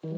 Good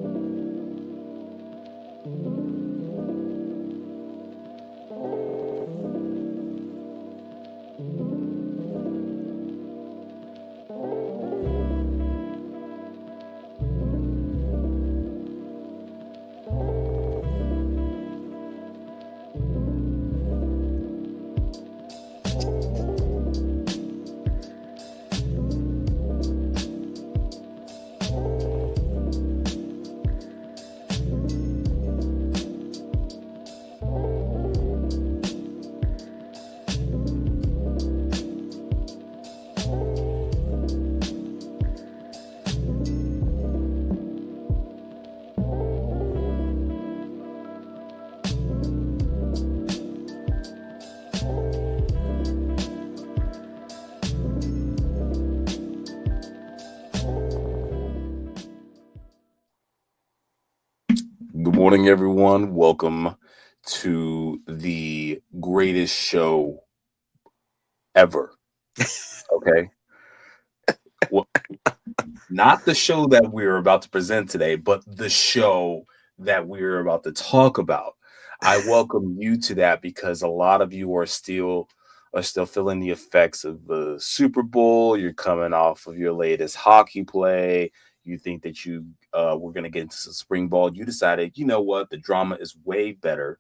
morning, everyone. Welcome to the greatest show ever. Okay. Well, not the show that we're about to present today, but the show that we're about to talk about. I welcome you to that because a lot of you are still feeling the effects of the Super Bowl. You're coming off of your latest hockey play. You think that you were going to get into some spring ball. You decided, you know what, the drama is way better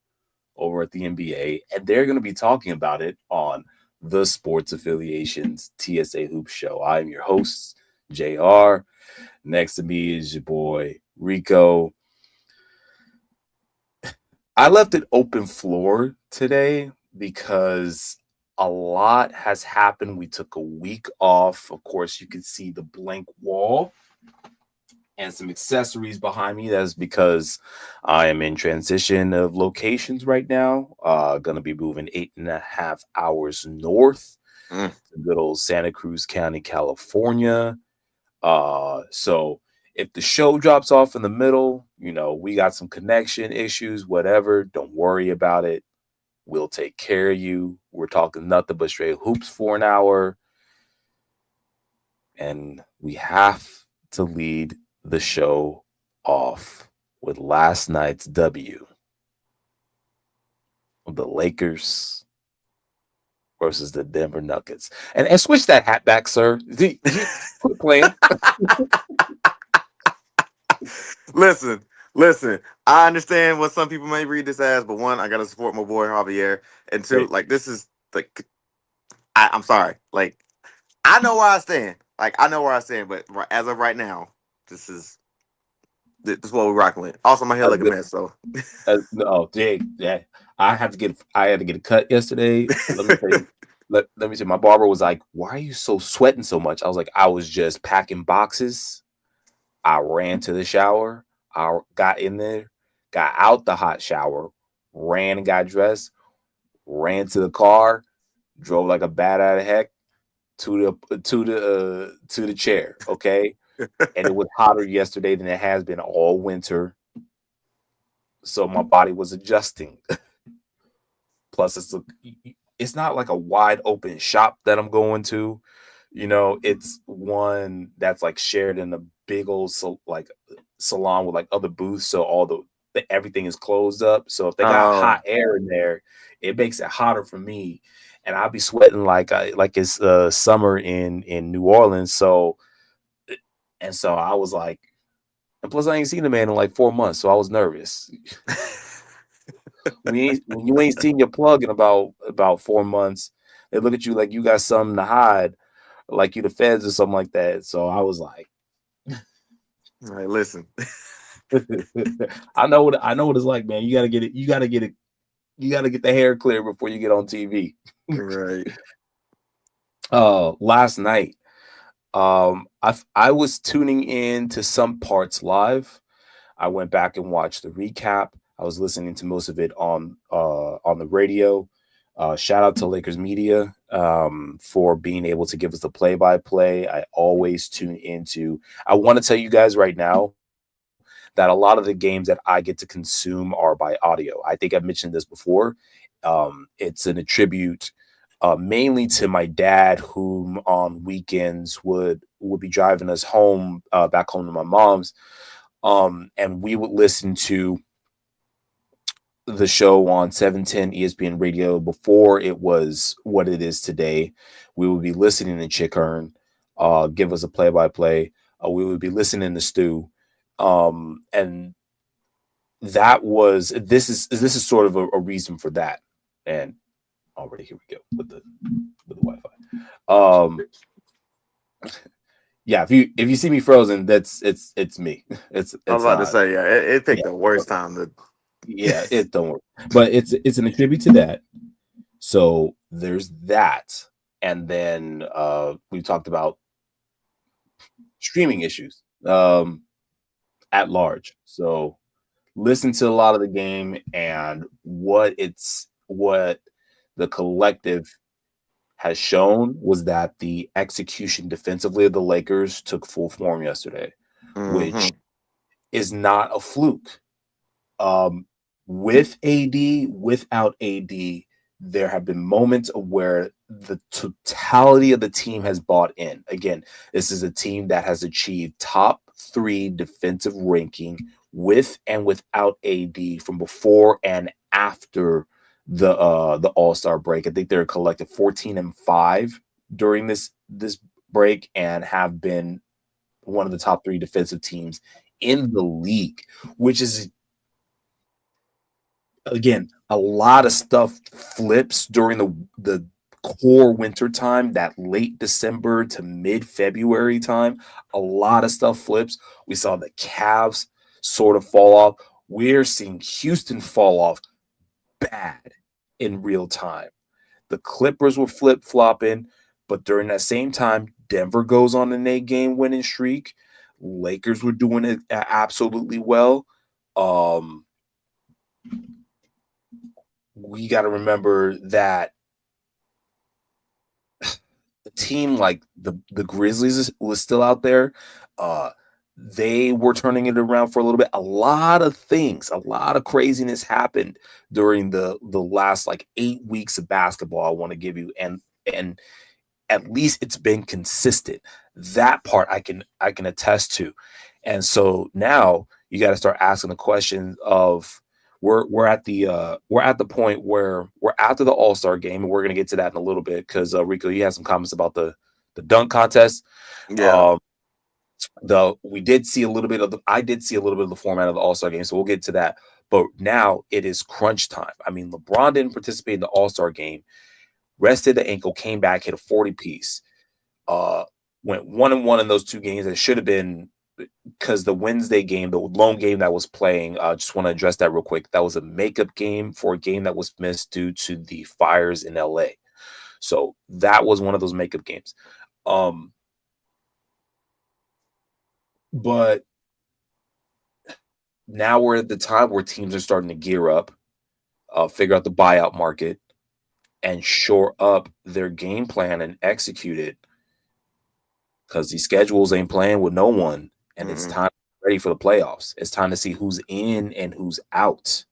over at the NBA, and they're going to be talking about it on the Sports Affiliations TSA Hoop Show. I'm your host, JR. Next to me is your boy, Rico. I left it open floor today because a lot has happened. We took a week off. Of course, you can see the blank wall and some accessories behind me. That's because I am in transition of locations right now. Gonna be moving 8.5 hours north to good old Santa Cruz County, California. So if the show drops off in the middle, we got some connection issues, whatever. Don't worry about it. We'll take care of you. We're talking nothing but straight hoops for an hour. And we have to lead the show off with last night's W of the Lakers versus the Denver Nuggets. And switch that hat back, sir. Quit playing. Listen. I understand what some people may read this as, but one, I gotta support my boy Javier, and two, Hey, like this is like I'm sorry, like I know where I stand, but as of right now, this is what we're rocking with. Also, my hair that's like a good. mess, so No, Jay, yeah, I had to get a cut yesterday. Let me tell you. Let me say, my barber was like, "Why are you so sweating so much?" I was like, "I was just packing boxes. I ran to the shower. I got in there, got out the hot shower, ran and got dressed, ran to the car, drove like a bat out of heck to the chair. Okay, and it was hotter yesterday than it has been all winter, so my body was adjusting. Plus, it's not like a wide open shop that I'm going to. It's one that's like shared in a big old salon with like other booths. So everything is closed up. So if they got oh, hot air in there, it makes it hotter for me, and I'll be sweating like it's summer in New Orleans. So I was like, and plus I ain't seen the man in like 4 months, so I was nervous. When you ain't seen your plug in about 4 months, they look at you like you got something to hide, like you the feds or something like that. So I was like, all right, listen, I know what it's like, man. You gotta get it. You gotta get it. You gotta get the hair clear before you get on TV. right. Last night, I was tuning in to some parts live. I went back and watched the recap. I was listening to most of it on the radio. Shout out to Lakers Media for being able to give us the play-by-play. I always tune into. I want to tell you guys right now that a lot of the games that I get to consume are by audio. I think I've mentioned this before. It's an attribute mainly to my dad, whom on weekends would be driving us home back home to my mom's. And we would listen to the show on 710 ESPN radio before it was what it is today. We would be listening to Chick Hearn give us a play-by-play. We would be listening to Stu. And this is sort of a reason for that. And already here we go with the Wi-Fi. Yeah, if you see me frozen, it's me. It's I was it's about to not. say, yeah, it Yeah, picked the worst time to. yeah, it don't work. But it's an attribute to that. So there's that. And then we talked about streaming issues at large. So listen to a lot of the game and what the collective has shown was that the execution defensively of the Lakers took full form yesterday, which Mm-hmm. is not a fluke. Um, with AD, without AD, there have been moments of where the totality of the team has bought in. Again, this is a team that has achieved top 3 defensive ranking with and without AD from before and after the All-Star break. I think they're a collective 14-5 during this break and have been one of the top 3 defensive teams in the league, which is again, a lot of stuff flips during the core winter time, that late December to mid February time. A lot of stuff flips. We saw the Cavs sort of fall off. We're seeing Houston fall off bad in real time. The Clippers were flip flopping, but during that same time, Denver goes on an 8-game winning streak. Lakers were doing it absolutely well. Um, we got to remember that the team like the Grizzlies was still out there. Uh, they were turning it around for a little bit. A lot of things, a lot of craziness happened during the last like 8 weeks of basketball. I want to give you and at least it's been consistent. That part I can attest to. And so now you got to start asking the question of we're at the point where we're after the All-Star game, and we're gonna get to that in a little bit because Rico, you had some comments about the dunk contest. Yeah. Um, the we did see a little bit of the I did see a little bit of the format of the All-Star game, so we'll get to that. But now it is crunch time. I mean, LeBron didn't participate in the All-Star game, rested the ankle, came back, hit a 40 piece. Uh, went 1-1 in those 2 games. It should have been because the Wednesday game, the lone game that was playing, just want to address that real quick. That was a makeup game for a game that was missed due to the fires in LA. So that was one of those makeup games. Um, but now we're at the time where teams are starting to gear up, figure out the buyout market, and shore up their game plan and execute it because these schedules ain't playing with no one, and it's Mm-mm. time ready for the playoffs. It's time to see who's in and who's out.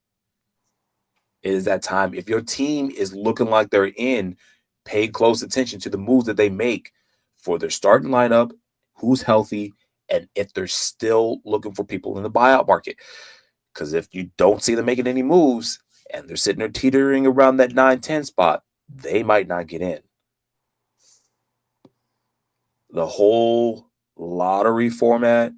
It is that time. If your team is looking like they're in, pay close attention to the moves that they make for their starting lineup, who's healthy, and if they're still looking for people in the buyout market. Because if you don't see them making any moves and they're sitting there teetering around that 9-10 spot, they might not get in. The whole lottery format,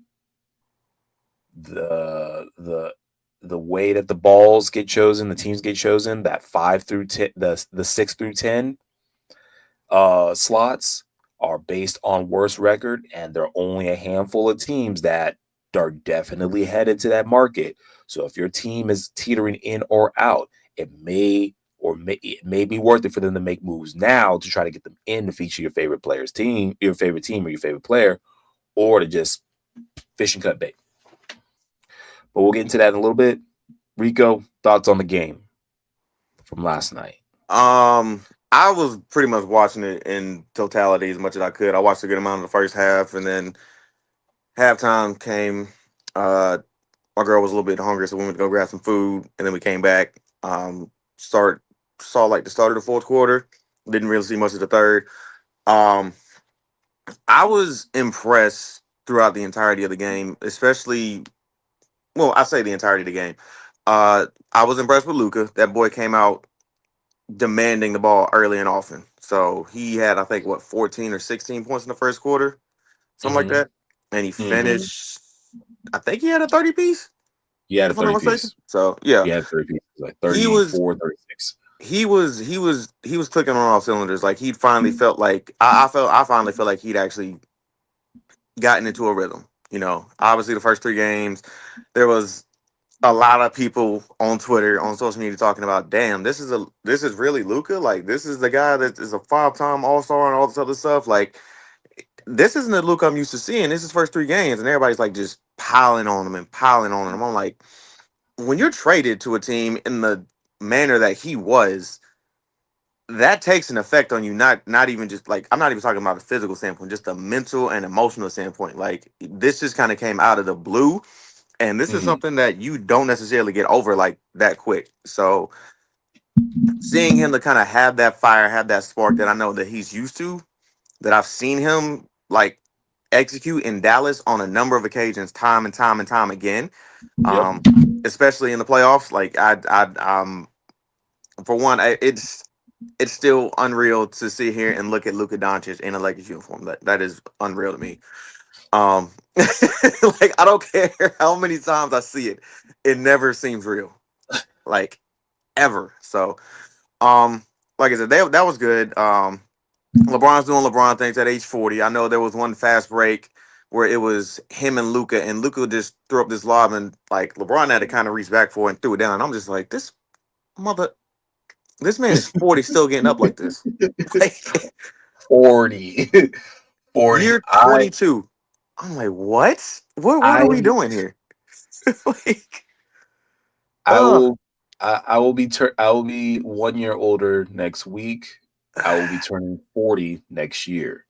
the the way that the balls get chosen, the teams get chosen, that 5 through 10, the 6 through 10 slots are based on worst record, and there are only a handful of teams that are definitely headed to that market. So if your team is teetering in or out, it may be worth it for them to make moves now to try to get them in to feature your favorite team or your favorite player, or to just fish and cut bait. But we'll get into that in a little bit. Rico, thoughts on the game from last night? Um, I was pretty much watching it in totality as much as I could. I watched a good amount of the first half, and then halftime came. Uh, my girl was a little bit hungry, so we went to go grab some food, and then we came back. Start saw like the start of the fourth quarter. Didn't really see much of the third. Um, I was impressed throughout the entirety of the game, especially. well, I say the entirety of the game. I was impressed with Luca. That boy came out demanding the ball early and often. So he had, I think, what, 14 or 16 points in the first quarter, something like Mm-hmm. that. And he Mm-hmm. finished, I think he had a 30 piece, He had a if I'm not 30 mistaken. piece. So yeah, He had 30 pieces, like he was 34, 36. he was clicking on all cylinders. Like he finally felt like I finally felt like he'd actually gotten into a rhythm. Obviously the first three games, there was a lot of people on Twitter, on social media talking about, damn, this is really Luca. Like this is the guy that is a 5-time All Star and all this other stuff. Like this isn't the Luca I'm used to seeing. This is first three games, and everybody's like just piling on him and piling on him. I'm like, when you're traded to a team in the manner that he was, that takes an effect on you. Not even just like, I'm not even talking about a physical standpoint, just a mental and emotional standpoint. Like this just kind of came out of the blue, and this is Mm-hmm. something that you don't necessarily get over like that quick. So seeing him to kind of have that fire, have that spark that I know that he's used to, that I've seen him like execute in Dallas on a number of occasions, time and time and time again. Yep. Um, Especially in the playoffs. Like for one, it's still unreal to sit here and look at Luka Doncic in a Lakers uniform. That is unreal to me. Um, like I don't care how many times I see it, it never seems real, like ever. So, like I said, that was good. LeBron's doing LeBron things at age 40. I know there was one fast break where it was him and Luca just threw up this lob, and like LeBron had to kind of reach back for it and threw it down. And I'm just like, mother, this man is 40, still getting up like this. Like 40. 40. year 22. I'm like, what? What are we I doing here? Like, I uh will I will be I will be 1 year older next week. I will be turning 40 next year.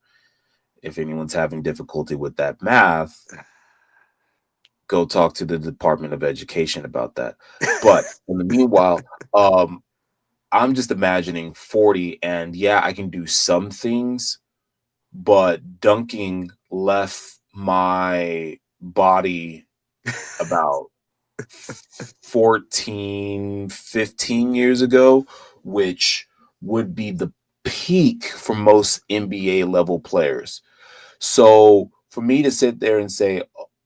If anyone's having difficulty with that math, go talk to the Department of Education about that. But in the meanwhile, I'm just imagining 40, and yeah, I can do some things, but dunking left my body about 14, 15 years ago, which would be the peak for most NBA level players. So for me to sit there and say,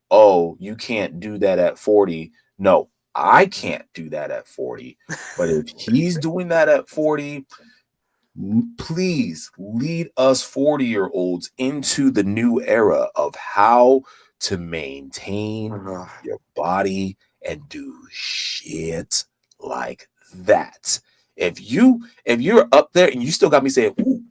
oh, you can't do that at 40, no, I can't do that at 40. But if he's doing that at 40, please lead us 40-year-olds into the new era of how to maintain uh, your body and do shit like that. If you're up there and you still got me saying, ooh,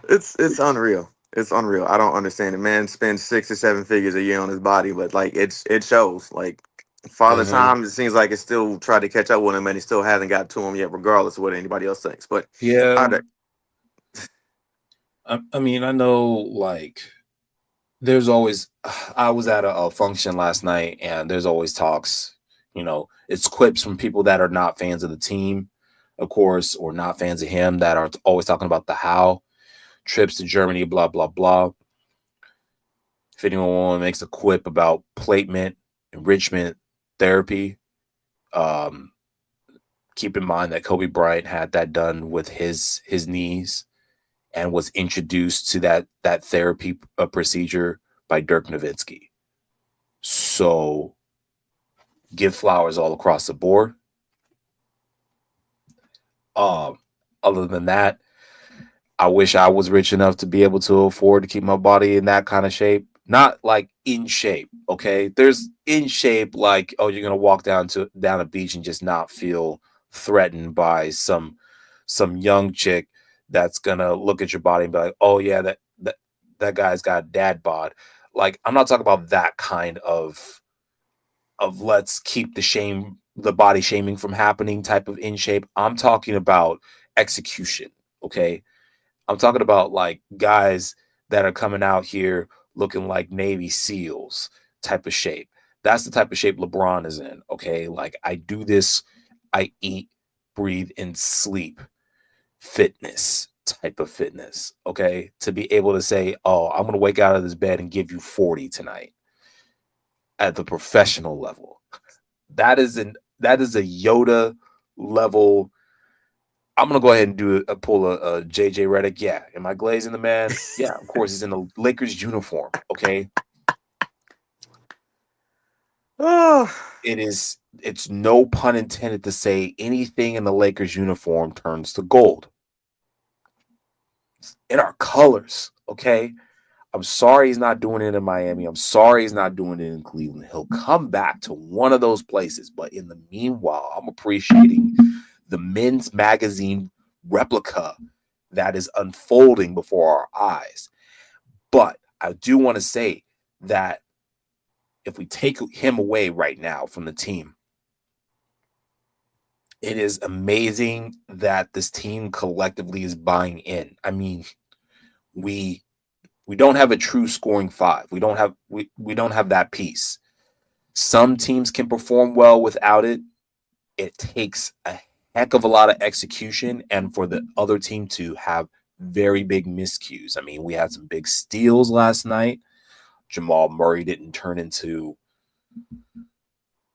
it's unreal. It's unreal. I don't understand it. Man spends 6 or 7 figures a year on his body, but like it shows. Like Father uh-huh. Time, it seems like it's still trying to catch up with him, and he still hasn't got to him yet, regardless of what anybody else thinks. But Yeah, I, I mean, I know like there's always I was at a function last night and there's always talks, it's clips from people that are not fans of the team, of course, or not fans of him that are always talking about the how trips to Germany, blah blah blah. If anyone makes a quip about platement, enrichment, therapy, um, keep in mind that Kobe Bryant had that done with his knees and was introduced to that therapy procedure by Dirk Nowitzki. So give flowers all across the board. Um, Other than that, I wish I was rich enough to be able to afford to keep my body in that kind of shape. Not like in shape, okay? There's in shape like, oh, you're gonna walk down a beach and just not feel threatened by some young chick that's gonna look at your body and be like, oh yeah, that guy's got dad bod. Like, I'm not talking about that kind of let's keep the body shaming from happening type of in shape. I'm talking about execution, okay? I'm talking about like guys that are coming out here looking like Navy SEALs type of shape. That's the type of shape LeBron is in, okay? Like I do this, I eat, breathe, and sleep fitness. type of fitness, okay? To be able to say, oh, I'm going to wake out of this bed and give you 40 tonight at the professional level. That is a Yoda level. I'm gonna go ahead and pull a JJ Redick. Yeah, am I glazing the man? Yeah, of course. He's in the Lakers uniform. Okay, Oh, it's no pun intended to say anything in the Lakers uniform turns to gold in our colors. Okay, I'm sorry he's not doing it in Miami. I'm sorry he's not doing it in Cleveland. He'll come back to one of those places. But in the meanwhile, I'm appreciating the men's magazine replica that is unfolding before our eyes. But I do want to say that if we take him away right now from the team, it is amazing that this team collectively is buying in. I mean, we don't have a true scoring five. We don't have that piece. Some teams can perform well without it. It takes a heck of a lot of execution and for the other team to have very big miscues. I mean, we had some big steals last night. Jamal Murray didn't turn into,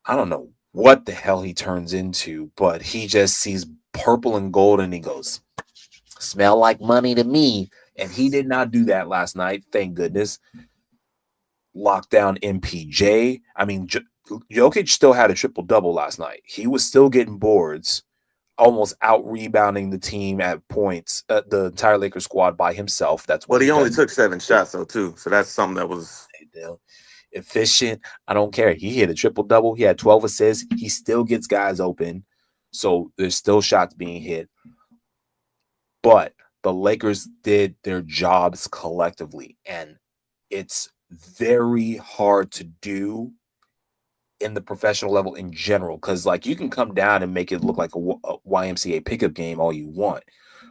I don't know what the hell he turns into, but he just sees purple and gold and he goes, smell like money to me. And he did not do that last night. Thank goodness. Lockdown MPJ. I mean, Jokic still had a triple-double last night. He was still getting boards, almost out-rebounding the team at points, the entire Lakers squad by himself. That's what well, he only does. took 7 shots though too, so that's something that was Efficient. I don't care. He hit a triple-double. He had 12 assists. He still gets guys open, so there's still shots being hit. But the Lakers did their jobs collectively, and it's very hard to do in the professional level in general, because like you can come down and make it look like a YMCA pickup game all you want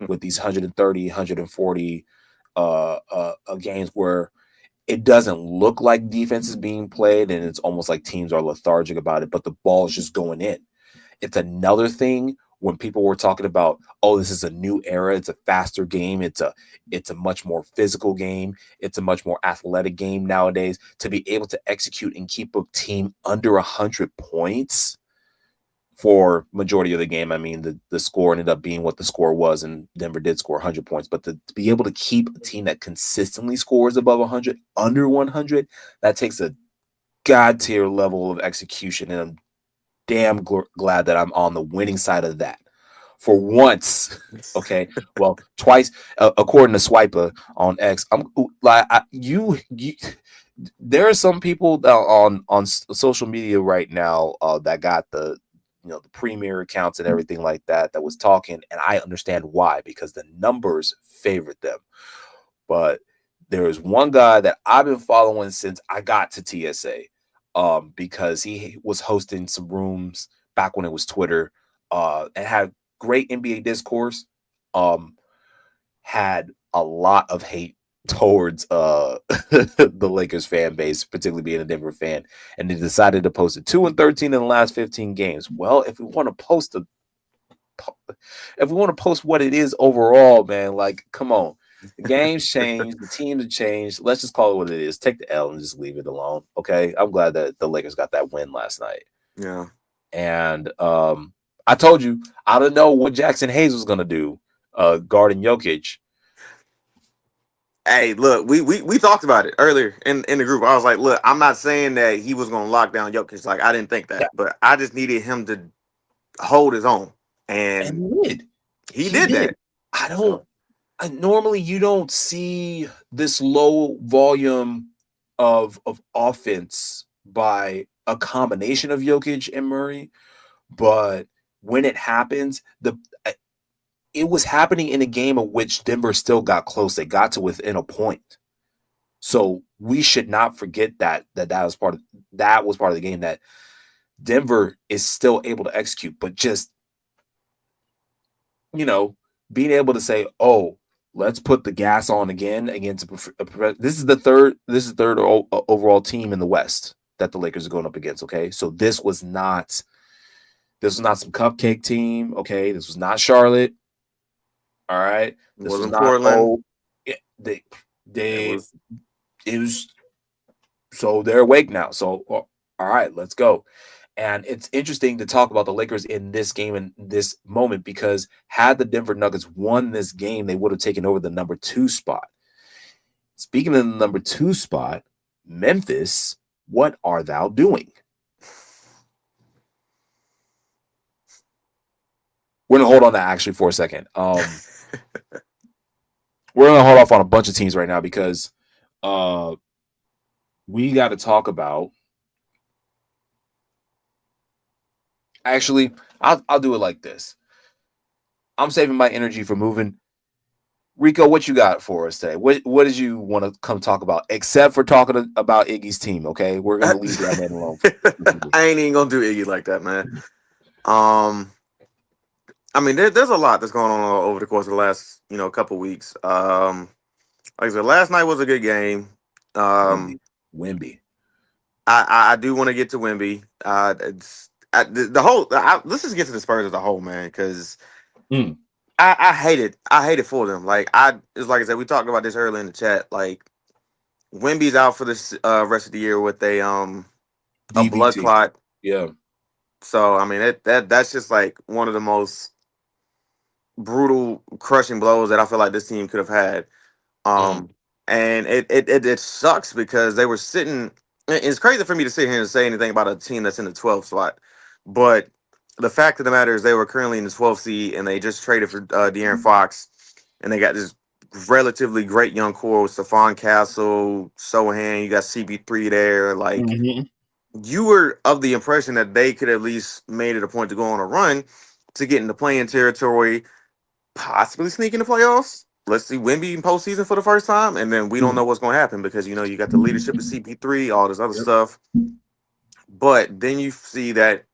with these 130 140 games where it doesn't look like defense is being played and it's almost like teams are lethargic about it, but the ball is just going in. It's another thing when people were talking about, oh, this is a new era. It's a faster game. It's a much more physical game. It's a much more athletic game nowadays. To be able to execute and keep a team under 100 points for majority of the game. I mean, the score ended up being what the score was, and Denver did score 100 points. But to be able to keep a team that consistently scores above 100, under 100, that takes a god tier level of execution, and I'm damn glad that I'm on the winning side of that for once. Okay, well, twice according to Swiper on X. I'm like you. There are some people on social media right now that got the the premier accounts and everything like that was talking, and I understand why, because the numbers favored them. But there is one guy that I've been following since I got to TSA, because he was hosting some rooms back when it was Twitter, and had great NBA discourse, had a lot of hate towards the Lakers fan base, particularly being a Denver fan, and they decided to post it 2-13 in the last 15 games. Well, if we want to post what it is overall, man, like, come on. The game's changed, the teams have changed. Let's just call it what it is. Take the L and just leave it alone. Okay. I'm glad that the Lakers got that win last night. yeah. And I told you, I don't know what Jackson Hayes was gonna do guarding Jokic. Hey, look, we talked about it earlier in the group. I was like, look, I'm not saying that he was going to lock down Jokic. Like, I didn't think that, Yeah. but I just needed him to hold his own, and he did that. I don't. Normally, you don't see this low volume of offense by a combination of Jokic and Murray, but when it happens, it was happening in a game in which Denver still got close. They got to within a point. So we should not forget that was part of the game, that Denver is still able to execute, but just being able to say, "Oh, let's put the gas on again against this is the third overall team in the West that the Lakers are going up against." Okay, so this was not some cupcake team. Okay, this was not Charlotte. All right. It This was wasn't not, Portland. they, It they, was it was, so they're awake now. So, all right, let's go. And it's interesting to talk about the Lakers in this game and this moment because had the Denver Nuggets won this game, they would have taken over the number 2 spot. Speaking of the number 2 spot, Memphis, what are thou doing? We're gonna hold on that actually for a second. We're gonna hold off on a bunch of teams right now because uh we got to talk about. Actually, I'll do it like this. I'm saving my energy for moving. Rico, what you got for us today? What did you want to come talk about? Except for talking about Iggy's team, okay? We're gonna leave that man alone. I ain't even gonna do Iggy like that, man. Um, I mean, there's a lot that's going on over the course of the last, couple weeks. Like I said, last night was a good game. Wimby, Um, Wimby. I do want to get to Wimby. The whole. Let's just get to the Spurs as a whole, man, because Mm. I hate it. I hate it for them. It's like I said, we talked about this earlier in the chat. Like Wimby's out for this rest of the year with a blood DVT. clot. Yeah. So I mean that's just like one of the most brutal, crushing blows that I feel like this team could have had. Mm. Um, and it sucks because they were sitting. It's crazy for me to sit here and say anything about a team that's in the 12th slot, but the fact of the matter is they were currently in the 12th seed and they just traded for De'Aaron Fox, and they got this relatively great young core with Stephon Castle, Sohan. You got CB3 there. Like Mm-hmm. you were of the impression that they could at least made it a point to go on a run to get into playing territory, possibly sneak in the playoffs. Let's see Wemby in postseason for the first time, and then we don't Mm. know what's going to happen because you got the leadership of CP3, all this other Yep. stuff. But then you see that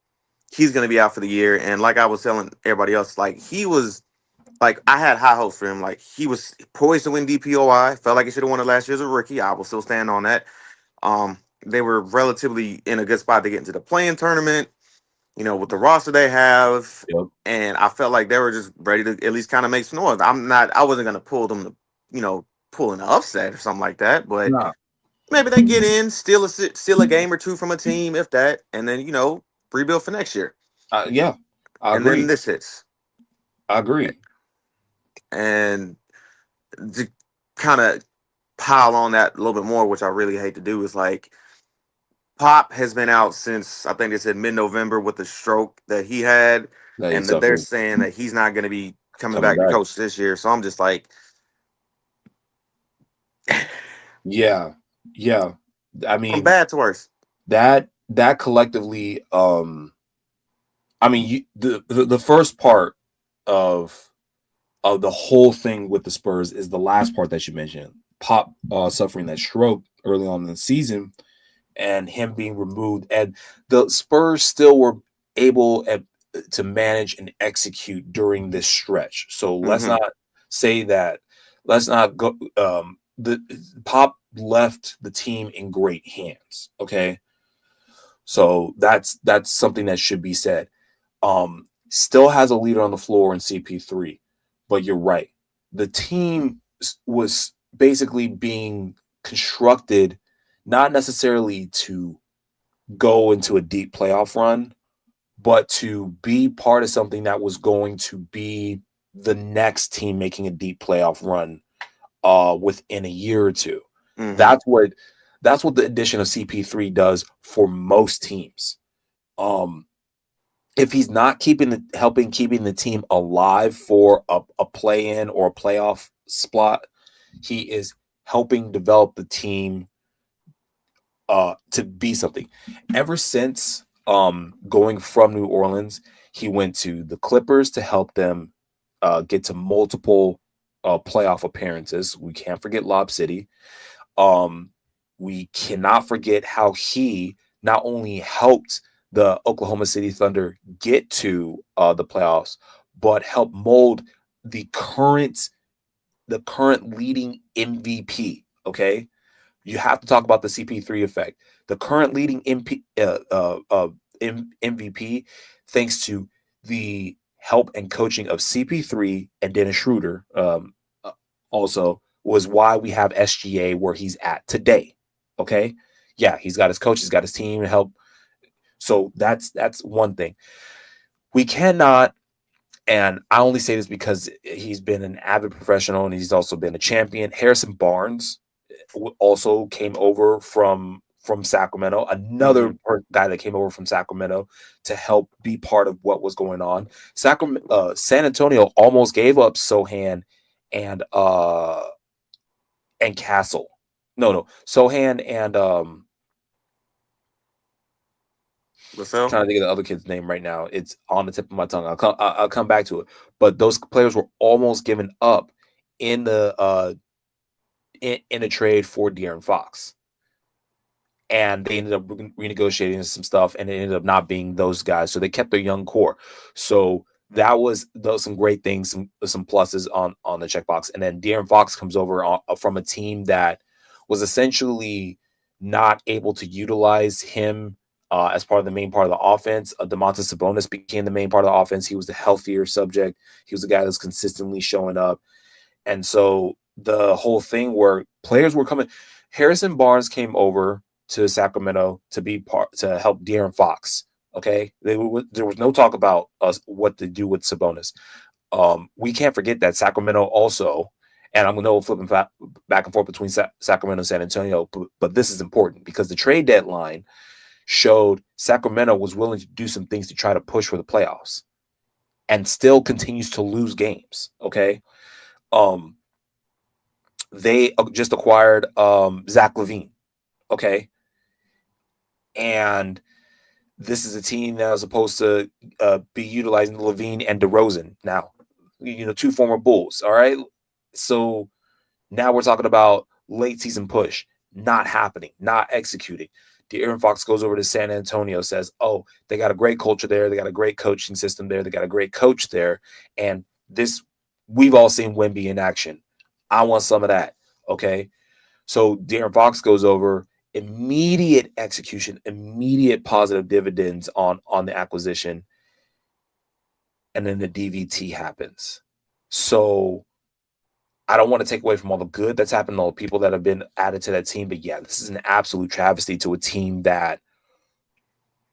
he's going to be out for the year, and like I was telling everybody else, like he was like I had high hopes for him. Like he was poised to win DPOI. Felt like he should have won it last year as a rookie. I will still stand on that. They were relatively in a good spot to get into the playing tournament, with the roster they have. Yep. And I felt like they were just ready to at least kind of make some noise. I wasn't gonna pull them to, pull an upset or something like that, but Nah. maybe they get in, steal a game or two from a team, if that, and then rebuild for next year. Yeah. I And then agree. this hits, I agree. and to kind of pile on that a little bit more, which I really hate to do, is like Pop has been out since I think they said mid-November with the stroke that he had, That he and that they're suffered saying that he's not going to be coming coming back to back. coach this year. So I'm just like, Yeah. Yeah. I from mean bad to worse. that collectively, I mean the first part of the whole thing with the Spurs is the last part that you mentioned. Pop suffering that stroke early on in the season and him being removed, and the Spurs still were able to manage and execute during this stretch. So let's Mm-hmm. not say that. Let's not go. The Pop left the team in great hands. Okay, so that's something that should be said. Still has a leader on the floor in CP3, but you're right. The team was basically being constructed not necessarily to go into a deep playoff run, but to be part of something that was going to be the next team making a deep playoff run within a year or two. Mm-hmm. That's what the addition of CP3 does for most teams. Um, if he's not keeping the team alive for a play in or a playoff spot, he is helping develop the team to be something. Ever since going from New Orleans, he went to the Clippers to help them get to multiple playoff appearances. We can't forget Lob City. Um, we cannot forget how he not only helped the Oklahoma City Thunder get to the playoffs, but helped mold the current leading MVP. Okay, you have to talk about the CP3 effect. The current leading MVP, thanks to the help and coaching of CP3 and Dennis Schroeder, also was why we have SGA where he's at today. Okay, yeah, he's got his coach, he's got his team to help. So that's one thing. We cannot, and I only say this because he's been an avid professional and he's also been a champion. Harrison Barnes also came over from Sacramento, another guy that came over from Sacramento to help be part of what was going on. San Antonio almost gave up Sohan and Castle. No, Sohan and I'm trying to think of the other kid's name right now. It's on the tip of my tongue. I'll come back to it. But those players were almost given up in the in a trade for De'Aaron Fox. And they ended up renegotiating some stuff, and it ended up not being those guys. So they kept their young core. So that was some great things, some pluses on the checkbox. And then De'Aaron Fox comes over from a team that was essentially not able to utilize him as part of the main part of the offense. Domantas Sabonis became the main part of the offense. He was the healthier subject. He was the guy that's consistently showing up. And so the whole thing where players were coming, Harrison Barnes came over to Sacramento to help De'Aaron Fox. Okay, there was no talk about what to do with Sabonis. We can't forget that Sacramento also, and I'm going to flipping back and forth between Sacramento and San Antonio, but this is important because the trade deadline showed Sacramento was willing to do some things to try to push for the playoffs, and still continues to lose games. Okay, they just acquired Zach LaVine. Okay. And this is a team that was supposed to be utilizing LaVine and DeRozan now, two former Bulls. All right. So now we're talking about late season push, not happening, not executing. De'Aaron Fox goes over to San Antonio, says, oh, they got a great culture there. They got a great coaching system there. They got a great coach there. And we've all seen Wemby in action. I want some of that. Okay. So De'Aaron Fox goes over, immediate execution, immediate positive dividends on the acquisition, and then the DVT happens. So I don't want to take away from all the good that's happened, all the people that have been added to that team, but yeah, this is an absolute travesty to a team that,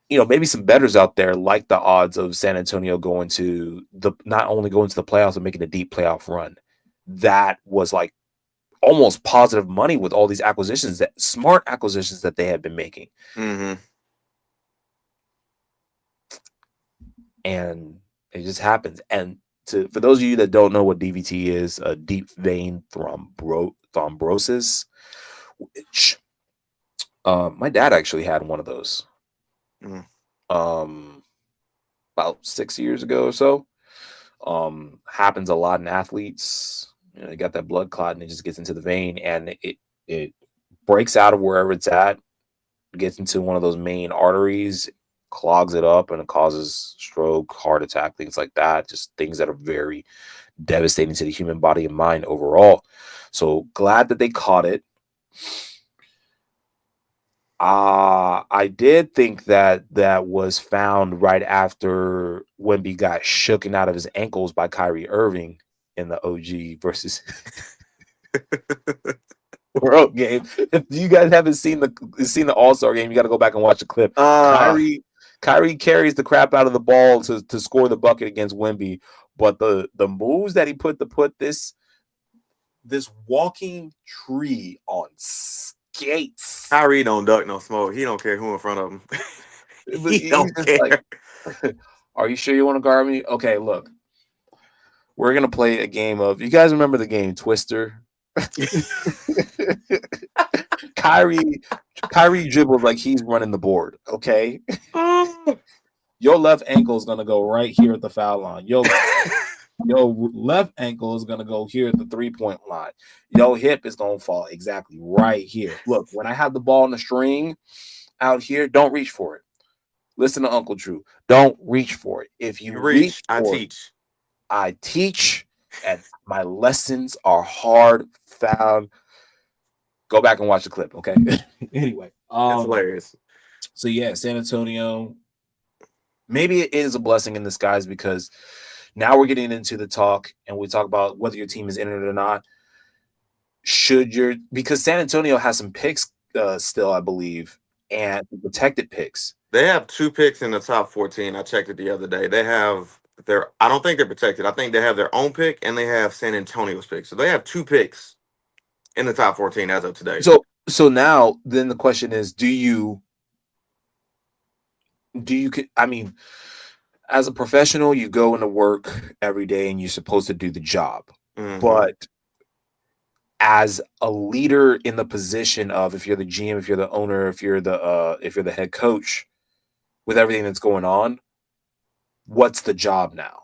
maybe some bettors out there like the odds of San Antonio not only going to the playoffs, but making a deep playoff run. That was like almost positive money with all these smart acquisitions that they have been making. Mm-hmm. And it just happens. And for those of you that don't know what DVT is, a deep vein thrombosis, which my dad actually had one of those. About 6 years ago or so. Happens a lot in athletes. You got that blood clot and it just gets into the vein and it breaks out of wherever it's at, gets into one of those main arteries, clogs it up, and it causes stroke, heart attack, things like that. Just things that are very devastating to the human body and mind overall. So glad that they caught it. I did think that was found right after Wemby got shooken out of his ankles by Kyrie Irving in the OG versus World game. If you guys haven't seen the All-Star game, you got to go back and watch the clip. Kyrie carries the crap out of the ball to score the bucket against Wemby, but the moves that he put to put this walking tree on skates. Kyrie don't duck no smoke. He don't care who in front of him. he don't care. Like, are you sure you want to guard me? Okay, look. We're going to play a game of, you guys remember the game Twister? Kyrie dribbles like he's running the board, okay? Your left ankle is going to go right here at the foul line. Your left ankle is going to go here at the three-point line. Your hip is going to fall exactly right here. Look, when I have the ball in the string out here, don't reach for it. Listen to Uncle Drew. Don't reach for it. If you reach I for teach. It, I teach, and my lessons are hard found. Go back and watch the clip, okay? Anyway. It's hilarious. So, yeah, San Antonio, maybe it is a blessing in disguise because Now we're getting into the talk, and we talk about whether your team is in it or not. Should your because San Antonio has some picks still, I believe, and protected picks. They have 2 picks in the top 14. I checked it the other day. They have I don't think they're protected. I think they have their own pick and they have San Antonio's pick. So they have 2 picks in the top 14 as of today. So now then the question is, I mean, as a professional, you go into work every day and you're supposed to do the job. Mm-hmm. But as a leader in the position of, if you're the GM, if you're the owner, if you're the head coach, with everything that's going on, what's the job now?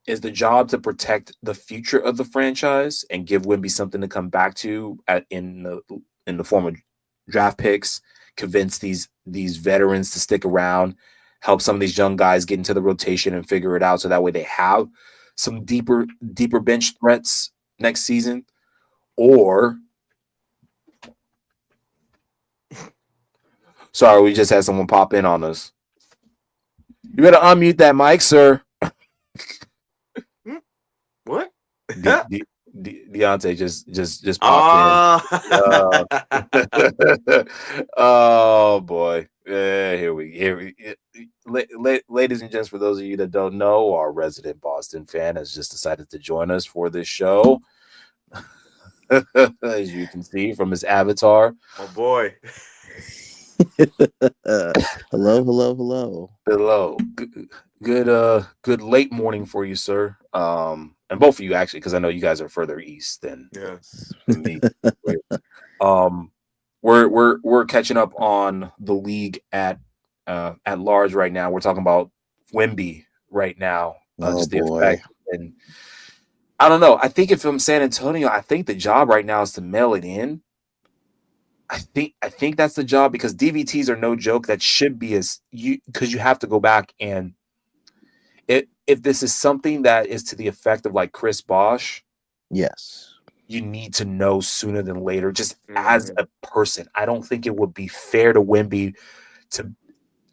Is the job to protect the future of the franchise and give Wemby something to come back to in the form of draft picks, convince these veterans to stick around, help some of these young guys get into the rotation and figure it out, so that way they have some deeper bench threats next season? Or, sorry, we just had someone pop in on us. You better unmute that mic, sir. What? Deontay just popped in. Oh boy! Here we. Ladies and gents, for those of you that don't know, our resident Boston fan has just decided to join us for this show. As you can see from his avatar. Oh boy. Hello. Hello. Good late morning for you, sir. And both of you actually, because I know you guys are further east than me. We're catching up on the league at large right now. We're talking about Wemby right now. Just the effect. And I don't know. I think if I'm San Antonio, I think the job right now is to mail it in. I think that's the job, because DVTs are no joke. That should be because you have to go back, and if this is something that is to the effect of like Chris Bosh, yes, you need to know sooner than later. Just as a person, I don't think it would be fair to Wemby to.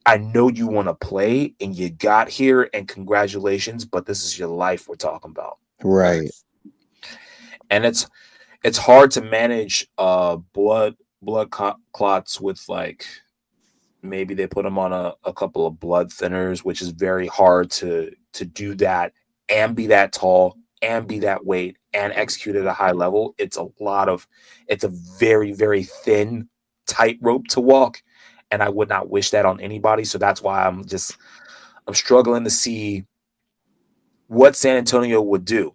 I know you want to play and you got here, and congratulations, but this is your life we're talking about, right? And it's hard to manage blood clots with, like, maybe they put them on a couple of blood thinners, which is very hard to do that and be that tall and be that weight and execute at a high level. It's a very, very thin tightrope to walk, and I would not wish that on anybody. So that's why I'm struggling to see what San Antonio would do.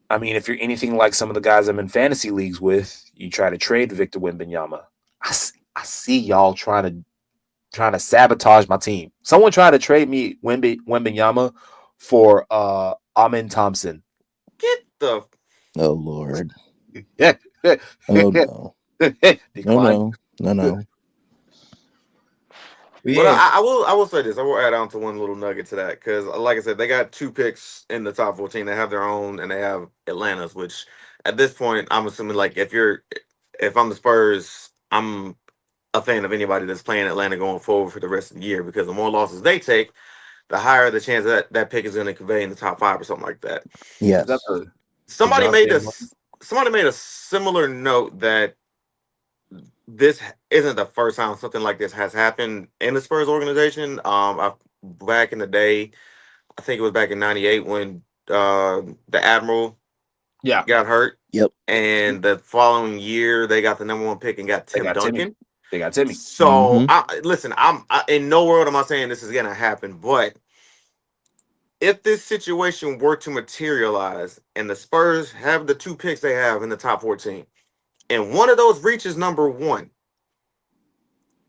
I mean, if you're anything like some of the guys I'm in fantasy leagues with, you try to trade Victor Wembanyama. I see y'all trying to sabotage my team. Someone tried to trade me Wembanyama for Amin Thompson. Get the oh Lord. Yeah. Oh no. No. But I will say this. I will add on to one little nugget to that, because, like I said, they got 2 picks in the top 14. They have their own, and they have Atlanta's. Which at this point, I'm assuming, like, if I'm the Spurs, I'm a fan of anybody that's playing Atlanta going forward for the rest of the year, because the more losses they take, the higher the chance that pick is going to convey in the top 5 or something like that. Yes. Somebody made a similar note that this isn't the first time something like this has happened in the Spurs organization. Back in the day, I think it was back in '98 when the Admiral got hurt. Yep. And the following year, they got the #1 pick and got Tim Duncan. They got Timmy. So, listen, I'm in no world am I saying this is going to happen, but if this situation were to materialize and the Spurs have the 2 picks they have in the top 14, and one of those reaches #1,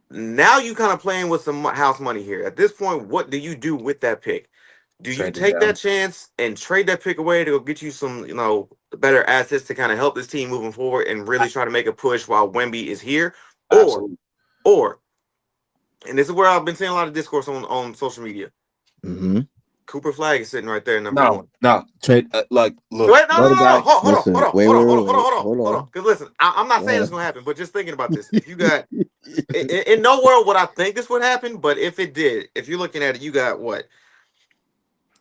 now you kind of playing with some house money here. At this point, what do you do with that pick? Do you take that chance and trade that pick away to go get you some, better assets to kind of help this team moving forward and really try to make a push while Wemby is here? Or, and this is where I've been seeing a lot of discourse on social media. Cooper Flag is sitting right there, #1. No, trade. Look. Wait, no. Hold on. Because listen, I'm not saying it's gonna happen, but just thinking about this, if you got, in no world would I think this would happen, but if it did, if you're looking at it, you got what?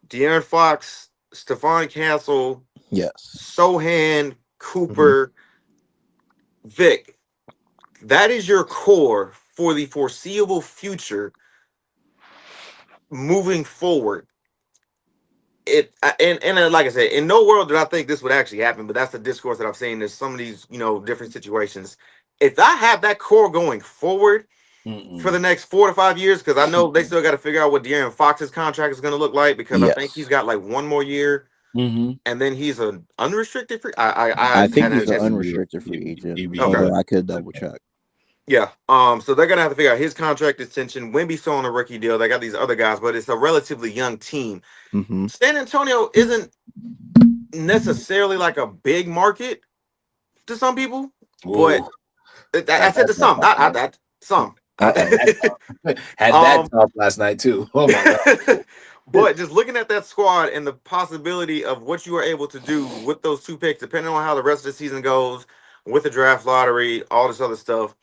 De'Aaron Fox, Stephon Castle, Yes. Sohan, Hmm. Cooper, Vic. That is your core for the foreseeable future moving forward. And like I said, in no world did I think this would actually happen, but that's the discourse that I've seen. There's some of these, different situations. If I have that core going forward for the Mm-mm. next 4 to 5 years, because I know they still got to figure out what De'Aaron Fox's contract is going to look like, because I think he's Yes. got like one more year, Mm-hmm. and then he's an unrestricted free. I I hadn't think had a he's an chance. unrestricted free agent, Okay. although I could double check. Yeah. So they're gonna have to figure out his contract extension. Wemby's still on a rookie deal. They got these other guys, but it's a relatively young team. Hmm. San Antonio isn't necessarily like a big market to some people, but Ooh, I said to some, not I, that some. had Uh-oh. had that um, talk last night too. Oh my god. but just looking at that squad and the possibility of what you are able to do with those two picks, depending on how the rest of the season goes, with the draft lottery, all this other stuff,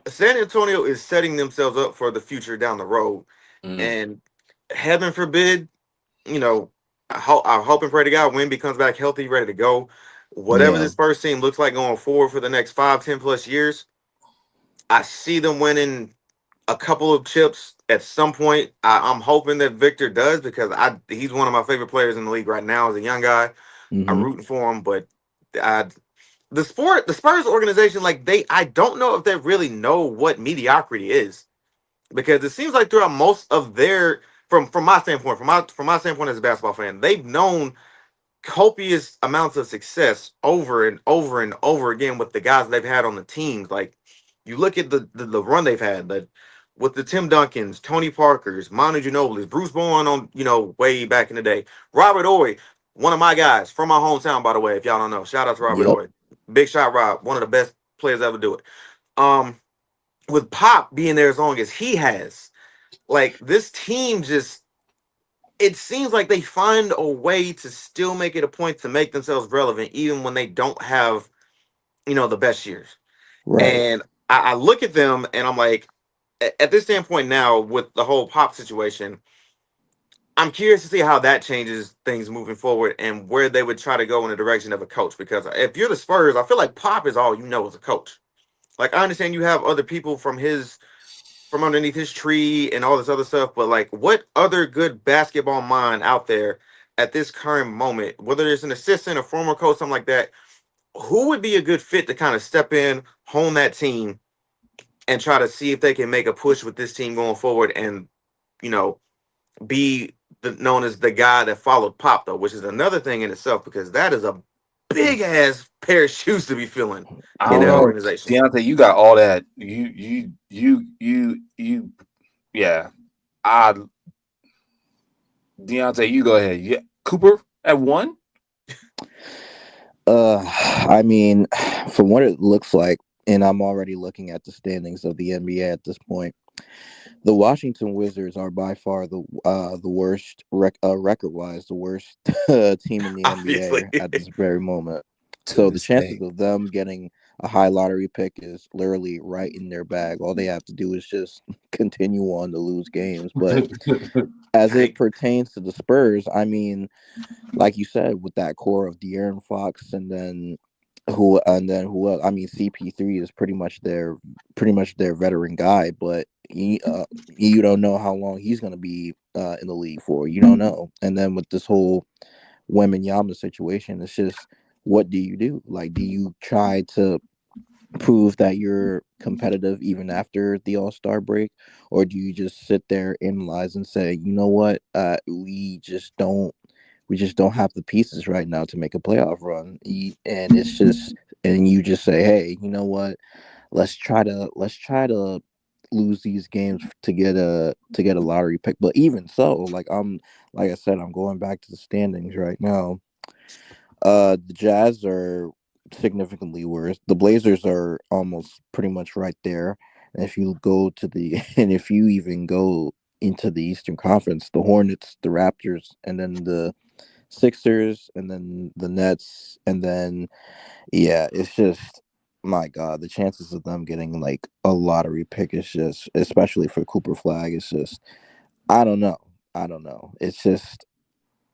San Antonio is setting themselves up for the future down the road. Mm, And heaven forbid, you know, I hope and pray to God Wemby comes back healthy, ready to go. Whatever Yeah. this first team looks like going forward for the next 5, 10 plus years, I see them winning a couple of chips at some point. I'm hoping that Victor does, because he's one of my favorite players in the league right now as a young guy. I'm Hmm. rooting for him, but I, the Spurs organization, like I don't know if they really know what mediocrity is, because it seems like throughout most of their from my standpoint, from my standpoint as a basketball fan, they've known copious amounts of success over and over and over again with the guys they've had on the teams. Like, you look at the run they've had, that with the Tim Duncans, Tony Parkers, Manu Ginobili's, Bruce Bowen on, way back in the day, Robert Ory, one of my guys from my hometown, by the way, if y'all don't know. Shout out to Robert Yep. Ory. Big shot Rob, one of the best players to ever do it. Um, with Pop being there as long as he has, like, this team just, it seems like they find a way to still make it a point to make themselves relevant, even when they don't have, the best years. Right. And I look at them and I'm like, at this standpoint now with the whole Pop situation, I'm curious to see how that changes things moving forward and where they would try to go in the direction of a coach. Because if you're the Spurs, I feel like Pop is all you know as a coach. Like, I understand you have other people from underneath his tree and all this other stuff, but like, what other good basketball mind out there at this current moment, whether it's an assistant, a former coach, something like that, who would be a good fit to kind of step in, hone that team, and try to see if they can make a push with this team going forward, and you know be known as the guy that followed Pop, though, which is another thing in itself, because that is a big ass pair of shoes to be filling I in don't that Yeah. know, organization. Deontay. You got all that. You. Yeah. I Deontay, you go ahead. Yeah, Cooper at one. I mean, from what it looks like, and I'm already looking at the standings of the NBA at this point. The Washington Wizards are by far the worst record wise, the worst team in the Obviously. NBA at this very moment. To So the this chances day. of them getting a high lottery pick is literally right in their bag. All they have to do is just continue on to lose games. But as it Like, pertains to the Spurs, I mean, like you said, with that core of De'Aaron Fox, and then who else? I mean, CP3 is pretty much their veteran guy, but you don't know how long he's gonna be in the league for. You don't know. And then with this whole Wembanyama situation, it's just, what do you do? Like, do you try to prove that you're competitive even after the All-Star break, or do you just sit there, analyze, and say, you know what, we just don't have the pieces right now to make a playoff run. And it's just, and you just say, hey, you know what, let's try to lose these games to get a lottery pick. But even so, like I said, I'm going back to the standings right now. The Jazz are significantly worse. The Blazers are almost pretty much right there. And if you go to the and if you even go into the Eastern Conference, the Hornets, the Raptors, and then the Sixers, and then the Nets, and then, yeah, it's just, my God, the chances of them getting like a lottery pick is just, especially for Cooper Flag, it's just, I don't know. I don't know. It's just,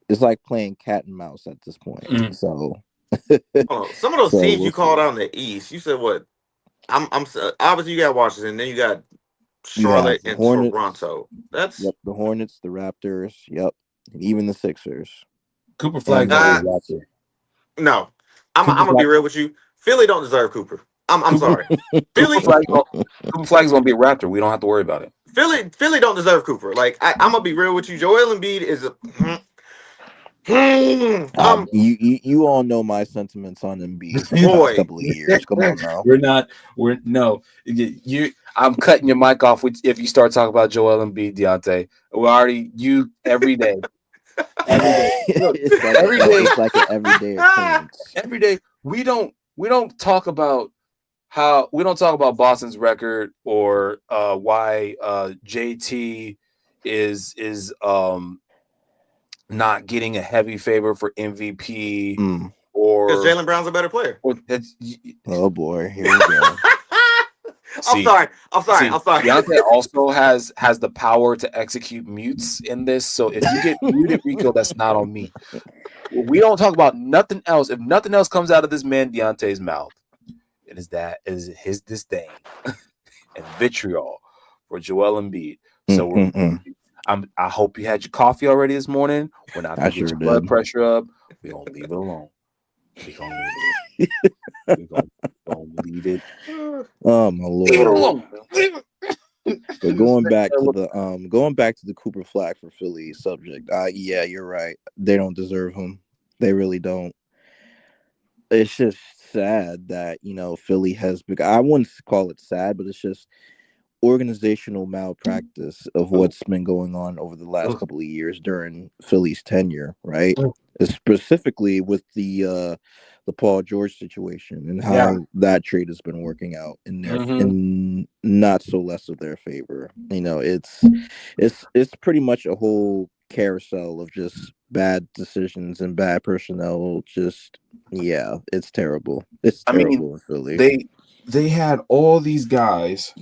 it's like playing cat and mouse at this point. Mm. So Oh, some of those so teams we'll you called see. out in the East, you said what? I'm obviously you got Washington, then you got You have Charlotte the and Hornets. Toronto. That's Yep, the Hornets, the Raptors. Yep, and even the Sixers Cooper and Flag's gonna be a uh Nuggets. Raptor. no. I'm Cooper gonna be Flag, real with you. Philly don't deserve Cooper. I'm Cooper, sorry. Cooper Philly Flag's gonna, Cooper Flag's gonna be a Raptor. We don't have to worry about it. Philly don't deserve Cooper. Like I'm gonna be real with you. Joel Embiid is a You all know my sentiments on Embiid from the past boy. couple of years. Come on now. We're not. We're no. You. I'm cutting your mic off if you start talking about Joel Embiid, Deontay. We're already you every day. Every day. Look, it's like every day. it's like an everyday occurrence. Every day. We don't talk about Boston's record or why JT is not getting a heavy favor for MVP Mm. Because or Jalen Brown's a better player. that's Oh boy, here we go. I'm see. sorry. I'm sorry. See, I'm sorry. Deontay also has the power to execute mutes in this. So if you get muted, Rico, that's not on me. We don't talk about nothing else. If nothing else comes out of this man Deontay's mouth, it is his disdain and vitriol for Joel Embiid. So I hope you had your coffee already this morning. We're not I gonna get sure your blood did. pressure up. We're gonna leave it alone. We're gonna leave it. We're gonna leave it. Oh my Leave it lord. alone. But going back to the Cooper Flag for Philly subject. Yeah, you're right. They don't deserve him. They really don't. It's just sad that, Philly has I wouldn't call it sad, but it's just organizational malpractice of what's been going on over the last couple of years during Philly's tenure, right? Specifically with the Paul George situation and Yeah. how that trade has been working out Mhm. in not so less of their favor. It's pretty much a whole carousel of just bad decisions and bad personnel. Just yeah, it's terrible. It's I mean, terrible in Philly. they had all these guys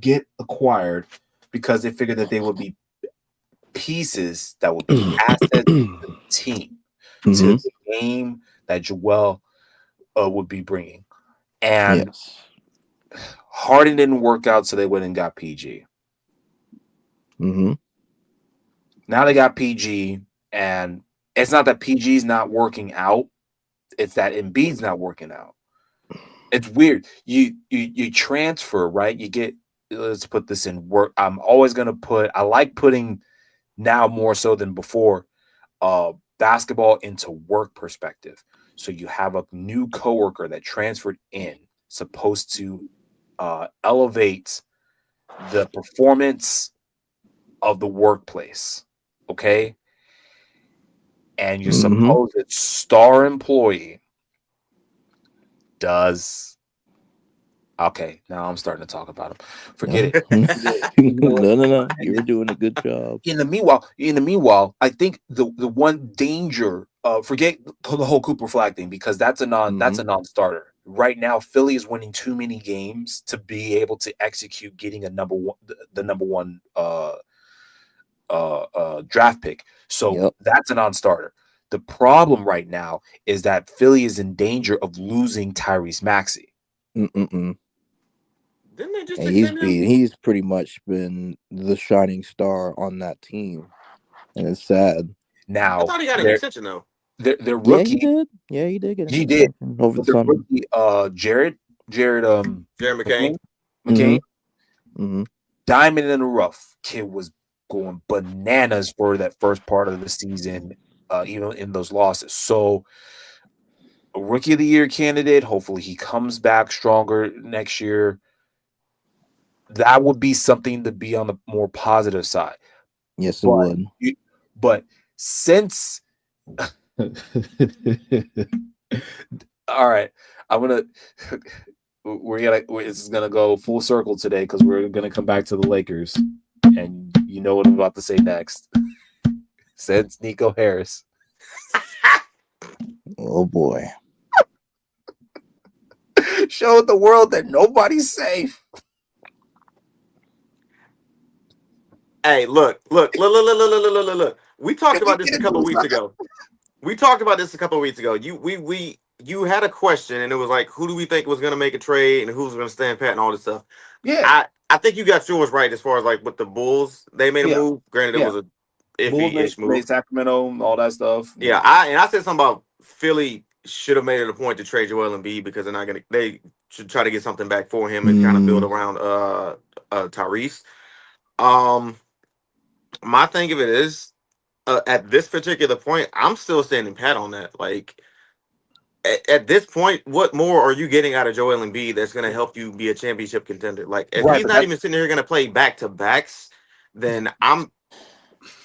get acquired because they figured that they would be pieces that would be assets to the team, to the game that Joel would be bringing. And Yes. Harden didn't work out, so they went and got PG. Mm-hmm. Now they got PG, and it's not that PG's not working out; it's that Embiid's not working out. It's weird. You transfer, right? You get. Let's put this in work. I'm always gonna put. I like putting now more so than before. Basketball into work perspective. So you have a new coworker that transferred in, supposed to elevate the performance of the workplace. Okay. And your supposed star employee does. Okay, now I'm starting to talk about him. Forget it. No. You were doing a good job. In the meanwhile, I think the one danger, forget the whole Cooper Flag thing because that's a non-starter. Right now, Philly is winning too many games to be able to execute getting a number one draft pick. So that's a non-starter. The problem right now is that Philly is in danger of losing Tyrese Maxey. Didn't they just And extend him? he's pretty much been the shining star on that team, and it's sad. Now I thought he got an extension though. Their Yeah, rookie, he did. Yeah, he did get an he did extension over the the summer. rookie, Jared McCain. McCain, Mm-hmm. diamond in the rough. Kid was going bananas for that first part of the season, even in those losses. So, a rookie of the year candidate. Hopefully, he comes back stronger next year. That would be something to be on the more positive side. Yes, it would. But since all right, I'm gonna this is gonna go full circle today because we're gonna come back to the Lakers, and you know what I'm about to say next. Since Nico Harris, Oh boy. showed the world that nobody's safe. Hey, look. we talked Can we about this get a into couple this? weeks ago. You had a question, and it was like, who do we think was going to make a trade, and who's going to stand pat, and all this stuff. Yeah, I think you got yours right as far as like with the Bulls. They made a yeah, move. Granted, it yeah. was a Bulls iffy-ish made move. Sacramento, all that stuff. Yeah, I said something about Philly should have made it a point to trade Joel Embiid because they should try to get something back for him and kind of build around Tyrese. Um, my thing of it is, at this particular point, I'm still standing pat on that. Like at this point, what more are you getting out of Joel Embiid that's going to help you be a championship contender? Like if Right, he's but not even sitting here going to play back to backs, then I'm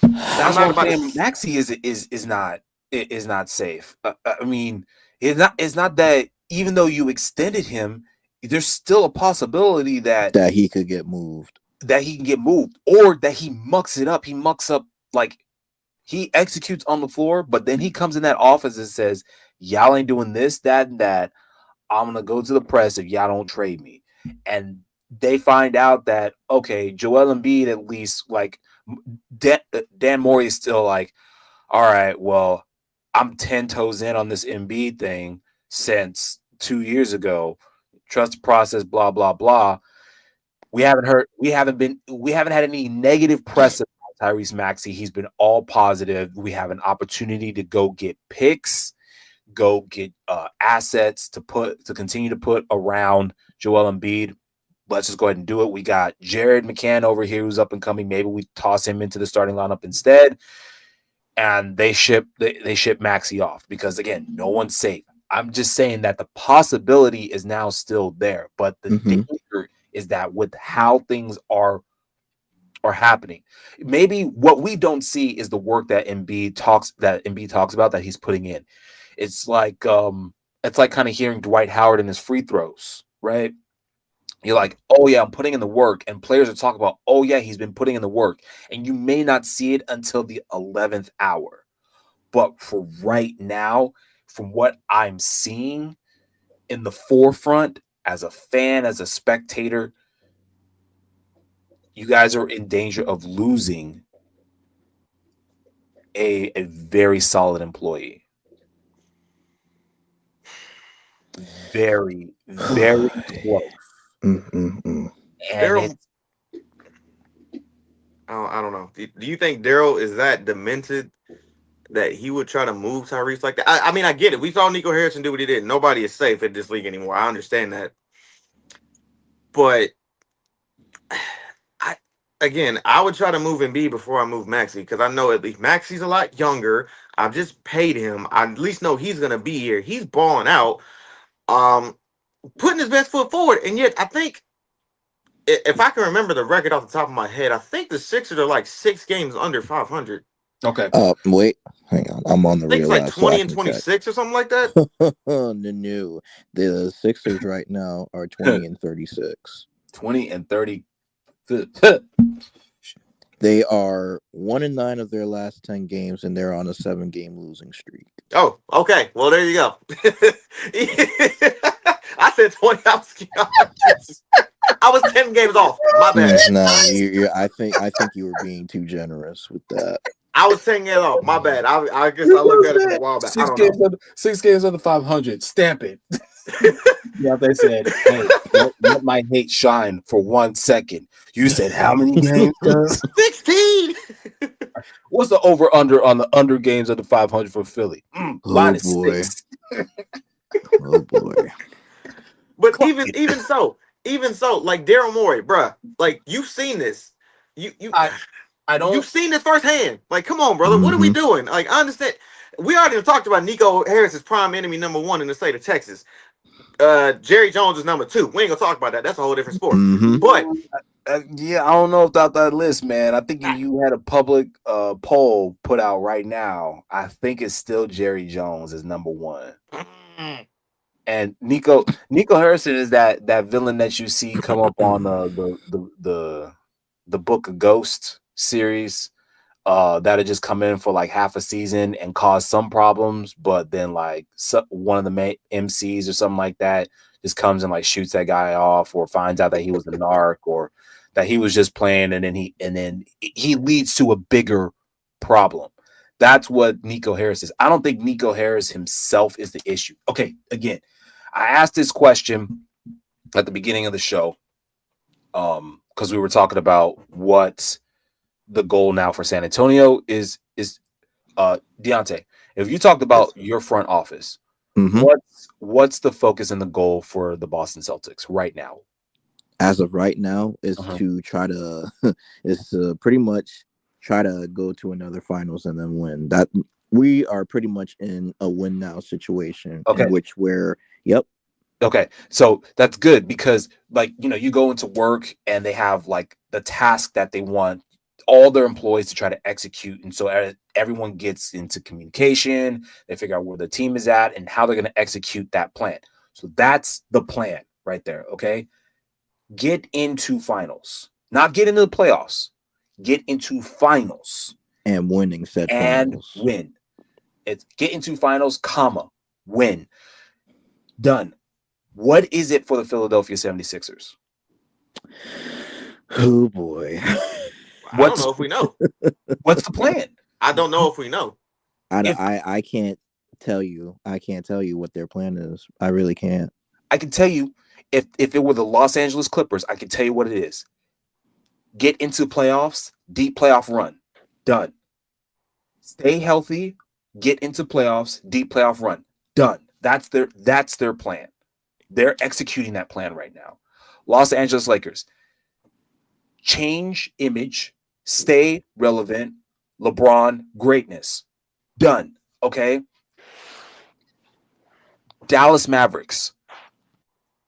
that's not what I'm about to. saying. Maxi is not safe. I mean, it's not that even though you extended him, there's still a possibility that he could get moved. he can get moved or that he mucks it up. He mucks up like he executes on the floor, but then he comes in that office and says, "Y'all ain't doing this, that, and that. I'm gonna go to the press if y'all don't trade me." And they find out that okay, Joel Embiid at least like Dan Morey is still like, all right, well, I'm 10 toes in on this Embiid thing since 2 years ago. Trust the process, blah blah blah. We haven't had any negative press about Tyrese Maxey. He's been all positive. We have an opportunity to go get picks, go get assets to continue to put around Joel Embiid. Let's just go ahead and do it. We got Jared McCann over here who's up and coming. Maybe we toss him into the starting lineup instead. And they ship Maxey off because again, no one's safe. I'm just saying that the possibility is now still there, but the danger is that with how things are happening, maybe what we don't see is the work that Embiid talks about that he's putting in. It's like kind of hearing Dwight Howard in his free throws, right? You're like, oh yeah, I'm putting in the work, and players are talking about, oh yeah, he's been putting in the work, and you may not see it until the 11th hour. But for right now, from what I'm seeing in the forefront as a fan, as a spectator, you guys are in danger of losing a very solid employee. Very, very close. And Daryl, I don't know. Do you think Daryl is that demented that he would try to move Tyrese like that? I mean, I get it. We saw Nico Harrison do what he did. Nobody is safe at this league anymore. I understand that. But I would try to move Embiid before I move Maxey because I know at least Maxey's a lot younger. I've just paid him. I at least know he's gonna be here. He's balling out, putting his best foot forward. And yet, I think if I can remember the record off the top of my head, I think the Sixers are like 6 games under 500. Okay. Wait, hang on. I'm on the I think real it's like app, 20 and 26 or something like that. No, the Sixers right now are 20 and 36. 20 and 30. They are 1-9 of their last 10 games, and they're on a 7-game losing streak. Oh, okay. Well, there you go. I said 20. I was 10 games off. My bad. No, I think you were being too generous with that. I was 10 games off. My bad. I guess I looked at it from a while back. I don't know. 6 games under 500. Stamp it. Yeah, they said, hey, let my hate shine for 1 second. You said how many games? 16. What's the over under on the under games of the 500 for Philly? Minus boy. 6. Oh boy. But even so, like Daryl Morey, bruh, like you've seen this. I don't. You've seen this firsthand. Like, come on, brother. What are we doing? Like, I understand. We already talked about Nico Harris's prime enemy number 1 in the state of Texas. Jerry Jones is number 2. We ain't gonna talk about that. That's a whole different sport. But yeah, I don't know about that list, man. I think if you had a public poll put out right now, I think it's still Jerry Jones is number 1. And Nico Harrison is that villain that you see come up on the Book of Ghost series. That'll just come in for like half a season and cause some problems, but then like one of the main MCs or something like that just comes and like shoots that guy off, or finds out that he was a narc, or that he was just playing, and then he leads to a bigger problem. That's what Nico Harris is. I don't think Nico Harris himself is the issue. Okay, again, I asked this question at the beginning of the show because we were talking about what the goal now for San Antonio is Deontay, if you talked about your front office, Mm-hmm. what's the focus and the goal for the Boston Celtics right now? As of right now, is Uh-huh. to try to is to pretty much try to go to another finals and then win. That we are pretty much in a win now situation Okay. in which we're yep. Okay, so that's good because, like, you go into work and they have like the task that they want all their employees to try to execute, and so everyone gets into communication. They figure out where the team is at and how they're going to execute that plan. So that's the plan right there. Okay, get into finals, not get into the playoffs. Get into finals And winning said and finals. win. It's get into finals, comma, win. Done. What is it for the Philadelphia 76ers? Oh boy. I don't know if we know. What's the plan? I don't know if we know. I can't tell you. I can't tell you what their plan is. I really can't. I can tell you if it were the Los Angeles Clippers, I can tell you what it is. Get into playoffs, deep playoff run. Done. Stay healthy, get into playoffs, deep playoff run. Done. That's their plan. They're executing that plan right now. Los Angeles Lakers. Change image, stay relevant, LeBron greatness. Done. Okay. Dallas Mavericks.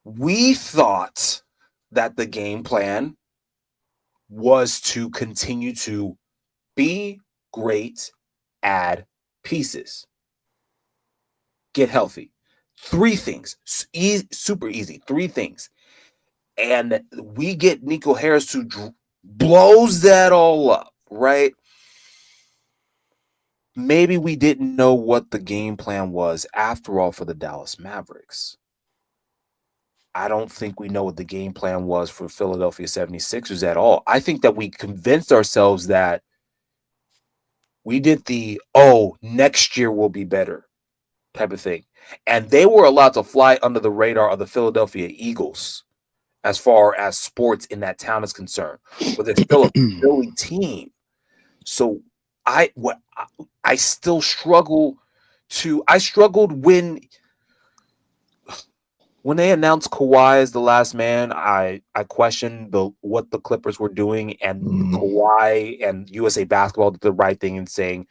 We thought that the game plan was to continue to be great, add pieces, get healthy. 3 things. Super easy. 3 things. And we get Nico Harris who blows that all up, right? Maybe we didn't know what the game plan was after all for the Dallas Mavericks. I don't think we know what the game plan was for Philadelphia 76ers at all. I think that we convinced ourselves that we did next year will be better type of thing. And they were allowed to fly under the radar of the Philadelphia Eagles as far as sports in that town is concerned. But they're still a Philly team. So I still struggled when they announced Kawhi as the last man. I questioned what the Clippers were doing, and Kawhi and USA Basketball did the right thing in saying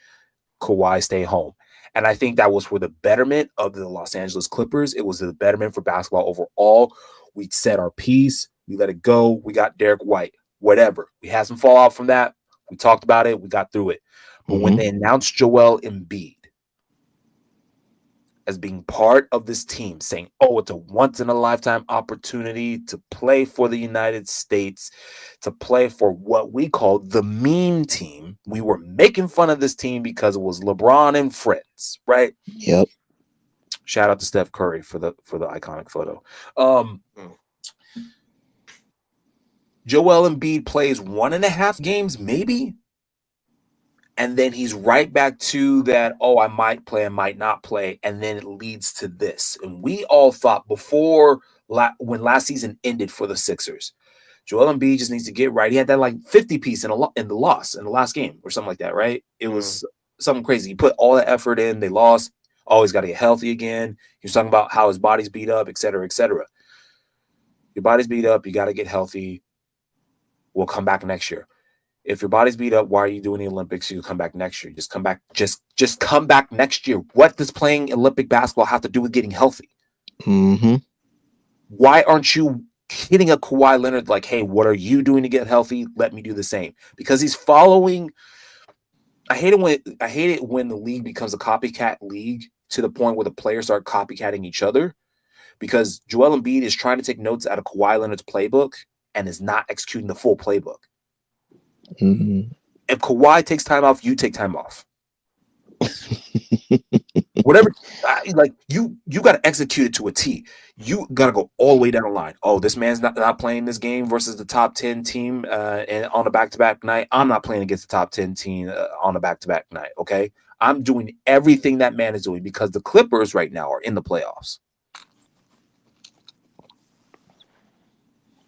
Kawhi stay home. And I think that was for the betterment of the Los Angeles Clippers. It was the betterment for basketball overall. We said our piece. We let it go. We got Derek White. Whatever. We had some fallout from that. We talked about it. We got through it. But when they announced Joel Embiid as being part of this team, saying, it's a once-in-a-lifetime opportunity to play for the United States, to play for what we call the meme team. We were making fun of this team because it was LeBron and friends, right? Yep. Shout out to Steph Curry for the iconic photo. Joel Embiid plays 1.5 games, maybe. And then he's right back to that, I might play, I might not play. And then it leads to this. And we all thought before, when last season ended for the Sixers, Joel Embiid just needs to get right. He had that like 50 piece in the loss in the last game or something like that, right? It was something crazy. He put all that effort in. They lost. He's got to get healthy again. He was talking about how his body's beat up, et cetera, et cetera. Your body's beat up. You got to get healthy. We'll come back next year. If your body's beat up, why are you doing the Olympics? You come back next year. Just come back. Just come back next year. What does playing Olympic basketball have to do with getting healthy? Why aren't you hitting a Kawhi Leonard like, hey, what are you doing to get healthy? Let me do the same. Because he's following. I hate it when the league becomes a copycat league to the point where the players start copycatting each other. Because Joel Embiid is trying to take notes out of Kawhi Leonard's playbook and is not executing the full playbook. If Kawhi takes time off, you take time off. Whatever, like you got to execute it to a T. You got to go all the way down the line. This man's not playing this game versus the top 10 team and on a back-to-back night. I'm not playing against the top 10 team on a back-to-back night. Okay, I'm doing everything that man is doing because the Clippers right now are in the playoffs.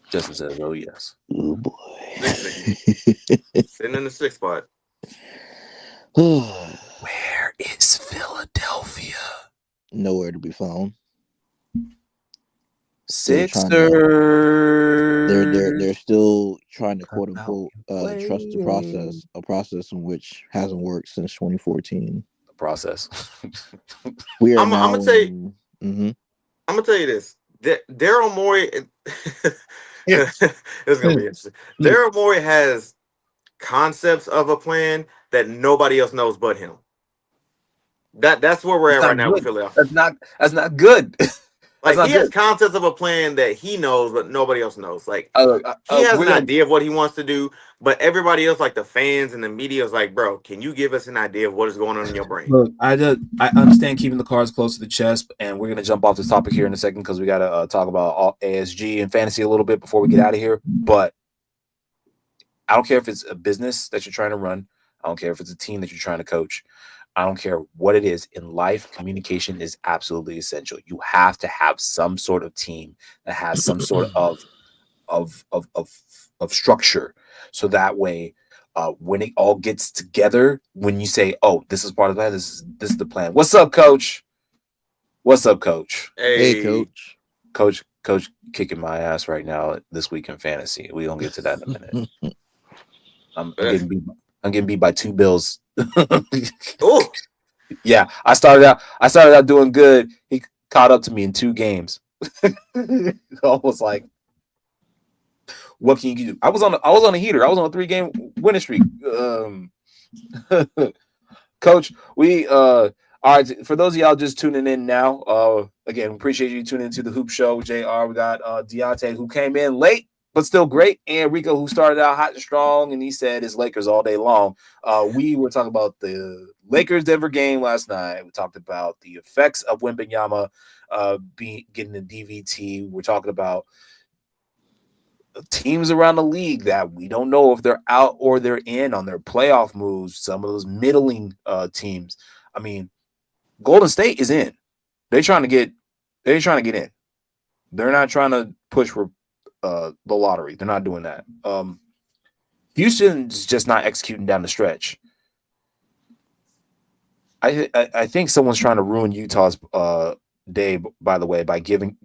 Justin says, "Oh yes." Oh boy. Sitting in the sixth spot. Where is Philadelphia? Nowhere to be found. Sixers. They're still trying to quote Come out unquote and trust the play. process, a process in which hasn't worked since 2014. The process. We are I'm now gonna tell you. in. I'm gonna tell you this. Daryl Morey. It's gonna be interesting. Daryl Morey has concepts of a plan that nobody else knows but him. That's where we're That's at right not now with good. Philadelphia. That's not good. That's Like not he has good. concepts of a plan that he knows, but nobody else knows. Like he has We're an gonna idea of what he wants to do, but everybody else, like the fans and the media, is like, "Bro, can you give us an idea of what is going on in your brain?" look. I understand keeping the cards close to the chest, and we're gonna jump off this topic here in a second because we gotta talk about ASG and fantasy a little bit before we get out of here. But I don't care if it's a business that you're trying to run. I don't care if it's a team that you're trying to coach. I don't care what it is in life. Communication is absolutely essential. You have to have some sort of team that has some sort of structure, so that way, when it all gets together, when you say, "Oh, this is part of the plan. This is the plan." What's up, Coach? What's up, Coach? Hey, Hey, coach. Coach, kicking my ass right now this week in fantasy. We gonna get to that in a minute. I'm getting beat. I'm getting beat by 2 Bills. oh, Yeah, I started out doing good. He caught up to me in 2 games. Almost like, what can you do? I was on a heater. I was on a 3-game winning streak. Coach, we all right. For those of y'all just tuning in now, again, appreciate you tuning into the Hoop Show. JR, we got Deontay, who came in late but still great, and Rico, who started out hot and strong, and he said it's Lakers all day long. We were talking about the Lakers Denver game last night. We talked about the effects of Wembanyama getting the DVT. We're talking about teams around the league that we don't know if they're out or they're in on their playoff moves. Some of those middling teams. I mean, Golden State is in. They're trying to get in. They're not trying to push for the lottery. They're not doing that. Houston's just not executing down the stretch. I think someone's trying to ruin Utah's day, by the way, by giving.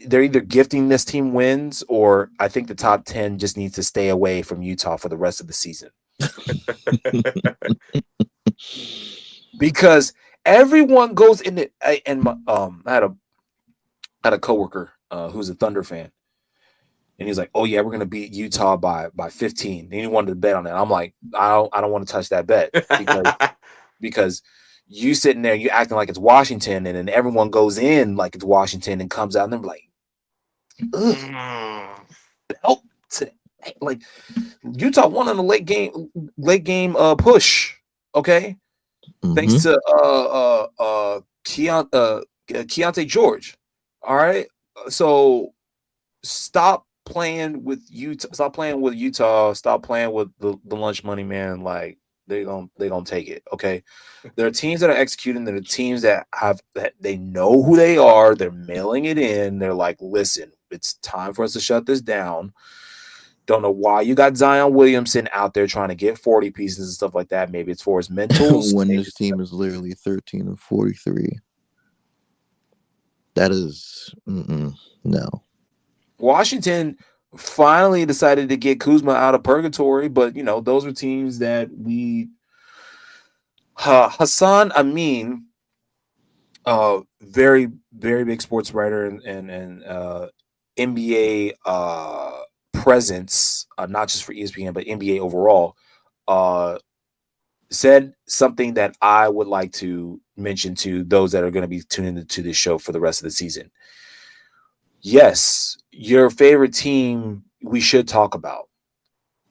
They're either gifting this team wins, or I think the top 10 just needs to stay away from Utah for the rest of the season. Because everyone goes in it. I had a coworker who's a Thunder fan, and he's like, "Oh yeah, we're gonna beat Utah by 15." And he wanted to bet on that. I'm like, I don't want to touch that bet because you sitting there, you acting like it's Washington, and then everyone goes in like it's Washington and comes out and they're like, ugh, belt today. Like Utah won on the late game push. Okay. Thanks to Keontae George. All right. So stop playing with Utah. Stop playing with Utah. Stop playing with the lunch money, man. Like they're gonna take it. Okay. There are teams that are executing. There are teams that they know who they are. They're mailing it in. They're like, listen, it's time for us to shut this down. Don't know why you got Zion Williamson out there trying to get 40 pieces and stuff like that. Maybe it's for his mentals. When this team is literally 13-43. That is no. Washington finally decided to get Kuzma out of purgatory, but those are teams that we Hassan Amin, very, very big sports writer and NBA presence, not just for ESPN, but NBA overall, said something that I would like to mention to those that are going to be tuning into this show for the rest of the season. Yes, your favorite team we should talk about.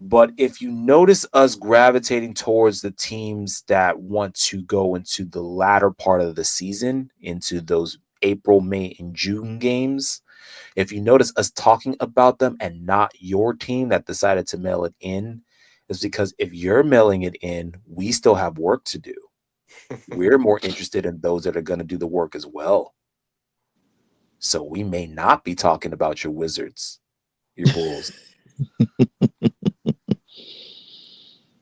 But if you notice us gravitating towards the teams that want to go into the latter part of the season, into those April, May, and June games, if you notice us talking about them and not your team that decided to mail it in, is because if you're mailing it in, we still have work to do. We're more interested in those that are going to do the work as well. So we may not be talking about your Wizards, your Bulls,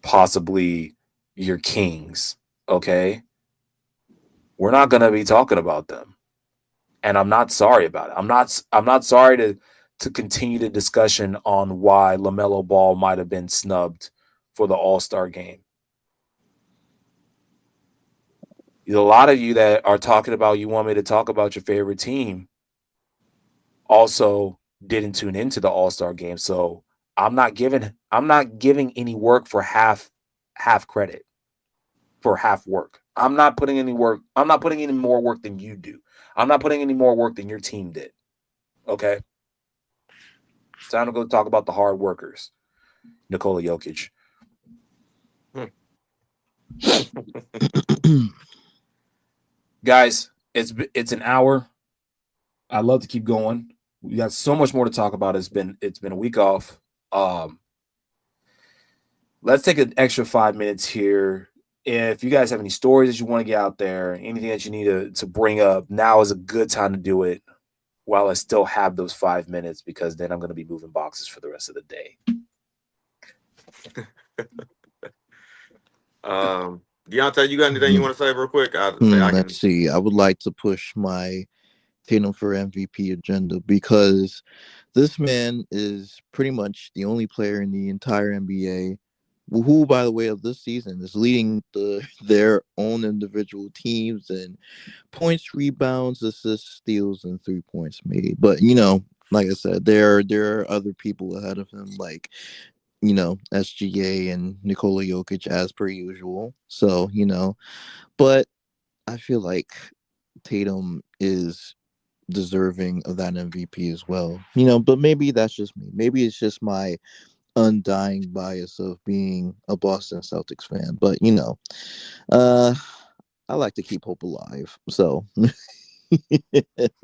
possibly your Kings, okay? We're not going to be talking about them. And I'm not sorry about it. I'm not sorry to continue the discussion on why LaMelo Ball might have been snubbed for the All-Star game. A lot of you that are talking about you want me to talk about your favorite team also didn't tune into the All-Star game. So I'm not giving any work for half credit for half work. I'm not putting any work. I'm not putting any more work than you do. I'm not putting any more work than your team did. Okay. Time to go talk about the hard workers. Nikola Jokic. Guys, it's an hour. I'd love to keep going. We got so much more to talk about. It's been a week off. Let's take an extra 5 minutes here. If you guys have any stories that you want to get out there, anything that you need to bring up, now is a good time to do it while I still have those 5 minutes, because then I'm going to be moving boxes for the rest of the day. Deontay, you got anything you want to say real quick? Let's see. I would like to push my Tatum for MVP agenda, because this man is pretty much the only player in the entire NBA who, by the way, of this season is leading their own individual teams in points, rebounds, assists, steals, and 3 points made. But like I said, there are other people ahead of him, like SGA and Nikola Jokic, as per usual. So but I feel like Tatum is deserving of that MVP as well. But maybe that's just me. Maybe it's just my undying bias of being a Boston Celtics fan. But I like to keep hope alive. So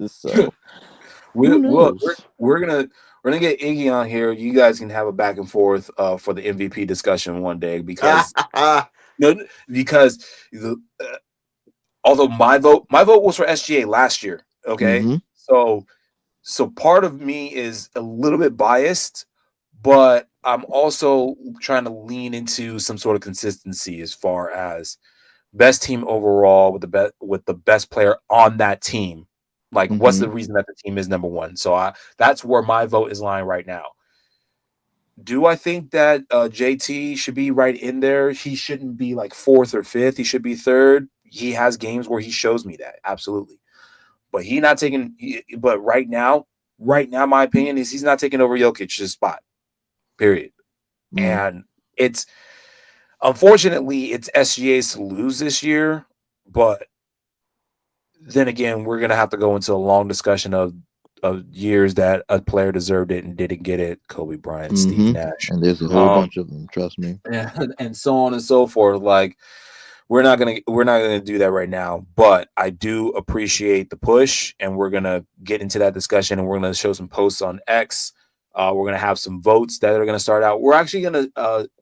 so we're gonna get Iggy on here. You guys can have a back and forth for the MVP discussion one day, because because although my vote was for SGA last year. Okay, so part of me is a little bit biased, but I'm also trying to lean into some sort of consistency as far as best team overall with the best player on that team. Like, what's the reason that the team is number one? So that's where my vote is lying right now. Do I think that JT should be right in there? He shouldn't be like fourth or fifth. He should be third. He has games where he shows me that, absolutely. But but right now, my opinion is he's not taking over Jokic's spot. Period. And unfortunately, it's SGA's to lose this year. But then again, we're gonna have to go into a long discussion of years that a player deserved it and didn't get it. Kobe Bryant, Steve Nash, and there's a whole bunch of them. Trust me. And so on and so forth. Like, we're not gonna do that right now, but I do appreciate the push, and we're gonna get into that discussion, and we're gonna show some posts on X. We're gonna have some votes that are gonna start out. We're actually gonna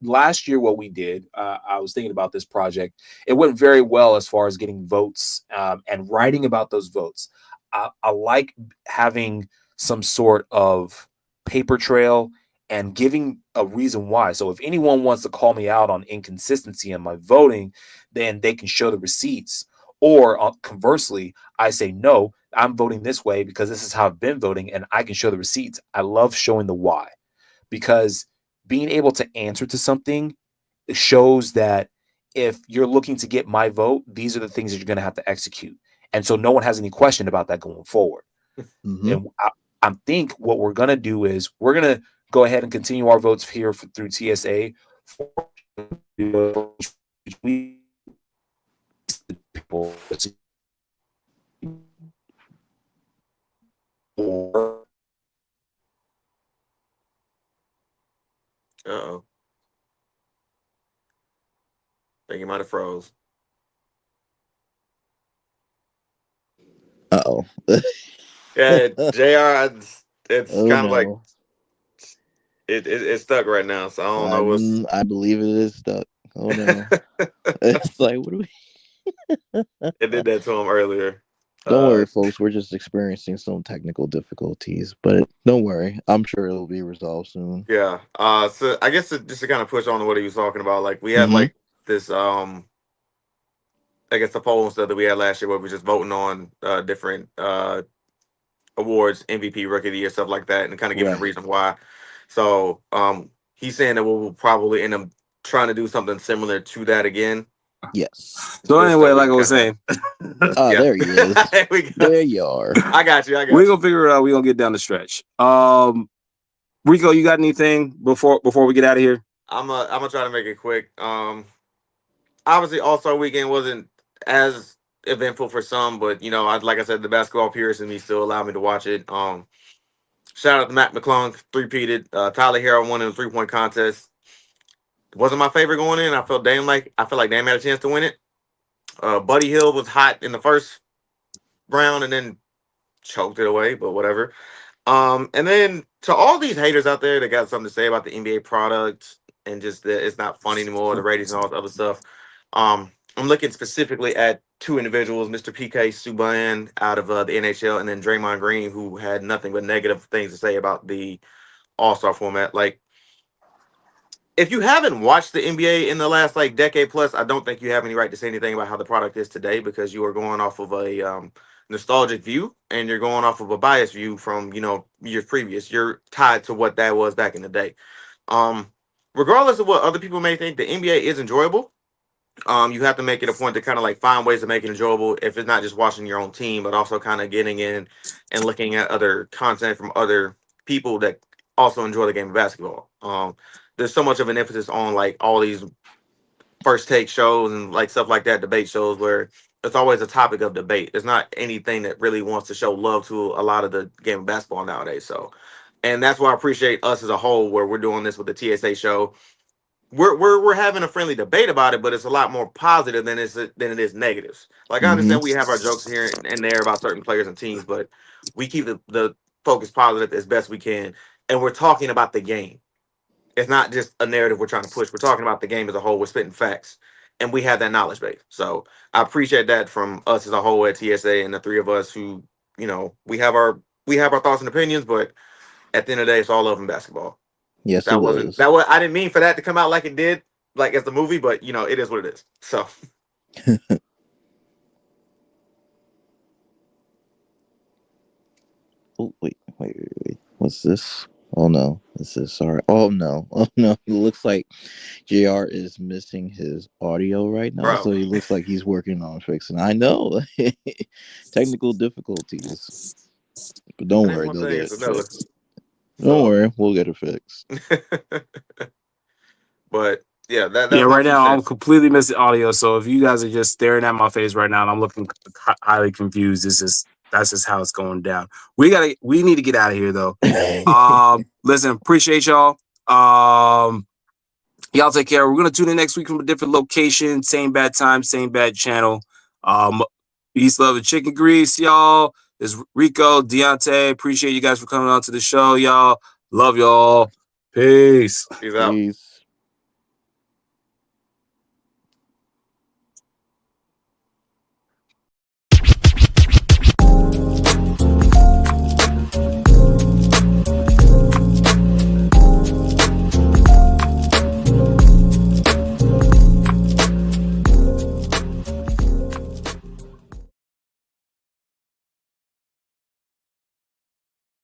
last year what we did. I was thinking about this project. It went very well as far as getting votes and writing about those votes. I like having some sort of paper trail and giving a reason why. So if anyone wants to call me out on inconsistency in my voting, then they can show the receipts. Or conversely, I say, no, I'm voting this way because this is how I've been voting, and I can show the receipts. I love showing the why, because being able to answer to something shows that if you're looking to get my vote, these are the things that you're going to have to execute. And so no one has any question about that going forward. And I think what we're going to do is we're going to go ahead and continue our votes here through TSA. People Uh-oh. I think you might have froze. Uh-oh. Yeah, JR, it's kind of like no. it's stuck right now, so I don't know what's. I believe it is stuck. Oh no. It's like, what do we It did that to him earlier. Don't worry, folks. We're just experiencing some technical difficulties, but don't worry. I'm sure it'll be resolved soon. Yeah. So I guess just to kind of push on to what he was talking about, like we had Mm-hmm. like this I guess the poll and stuff that we had last year where we were just voting on different awards, MVP, Rookie of the Year, stuff like that, and kind of giving a Right. reason why. So he's saying that we'll probably end up trying to do something similar to that again. Yes. So Just anyway, so we like I was kinda- saying, Ah, Yeah. there he is. There we go. There you are. I got you. we're gonna figure it out. We're gonna get down the stretch. Rico, you got anything before we get out of here? I'm gonna try to make it quick. Obviously All-Star Weekend wasn't as eventful for some, but you know, like I said, the basketball purists in me still allowed me to watch it. Shout out to Matt McClung, three-peated. Tyler Hero won in the three-point contest. Wasn't my favorite going in. I feel like Dame had a chance to win it. Buddy Hield was hot in the first round and then choked it away, but whatever. And then to all these haters out there that got something to say about the NBA product and just that it's not funny anymore, the ratings and all this other stuff. I'm looking specifically at two individuals, Mr. PK Subban out of the NHL, and then Draymond Green, who had nothing but negative things to say about the All-Star format. Like, if you haven't watched the NBA in the last like decade plus, I don't think you have any right to say anything about how the product is today because you are going off of a nostalgic view and you're going off of a biased view from years previous. You're tied to what that was back in the day. Regardless of what other people may think, the NBA is enjoyable. You have to make it a point to kind of like find ways to make it enjoyable if it's not just watching your own team, but also kind of getting in and looking at other content from other people that also enjoy the game of basketball. There's so much of an emphasis on like all these first take shows and like stuff like that, debate shows where it's always a topic of debate. There's not anything that really wants to show love to a lot of the game of basketball nowadays. So, and that's why I appreciate us as a whole where we're doing this with the TSA show. We're having a friendly debate about it, but it's a lot more positive than it is negatives. Like I Mm-hmm. understand we have our jokes here and there about certain players and teams, but we keep the focus positive as best we can, and we're talking about the game. It's not just a narrative we're trying to push. We're talking about the game as a whole. We're spitting facts, and we have that knowledge base. So I appreciate that from us as a whole at TSA and the three of us who, we have our thoughts and opinions, but at the end of the day, it's all love in basketball. Yes, That it wasn't is. that was I didn't mean for that to come out like it did, like as the movie, but it is what it is. So Oh, wait. What's this? Oh no, this is sorry. Oh no, It looks like JR is missing his audio right now, bro, so he looks like he's working on fixing. I know, technical difficulties, but don't that ain't worry, one they'll thing, get it's it another. fixed. Don't So worry, we'll get it fixed. but yeah, that's Yeah, my right two now I'm cents. completely missing audio. So if you guys are just staring at my face right now and I'm looking highly confused, that's just how it's going down. We need to get out of here though. Listen, appreciate y'all. Y'all take care. We're gonna tune in next week from a different location, same bad time, same bad channel. Peace, love, and chicken grease, y'all. This is Rico, Deontay. Appreciate you guys for coming on to the show, y'all. Love y'all. Peace. Peace out. Peace.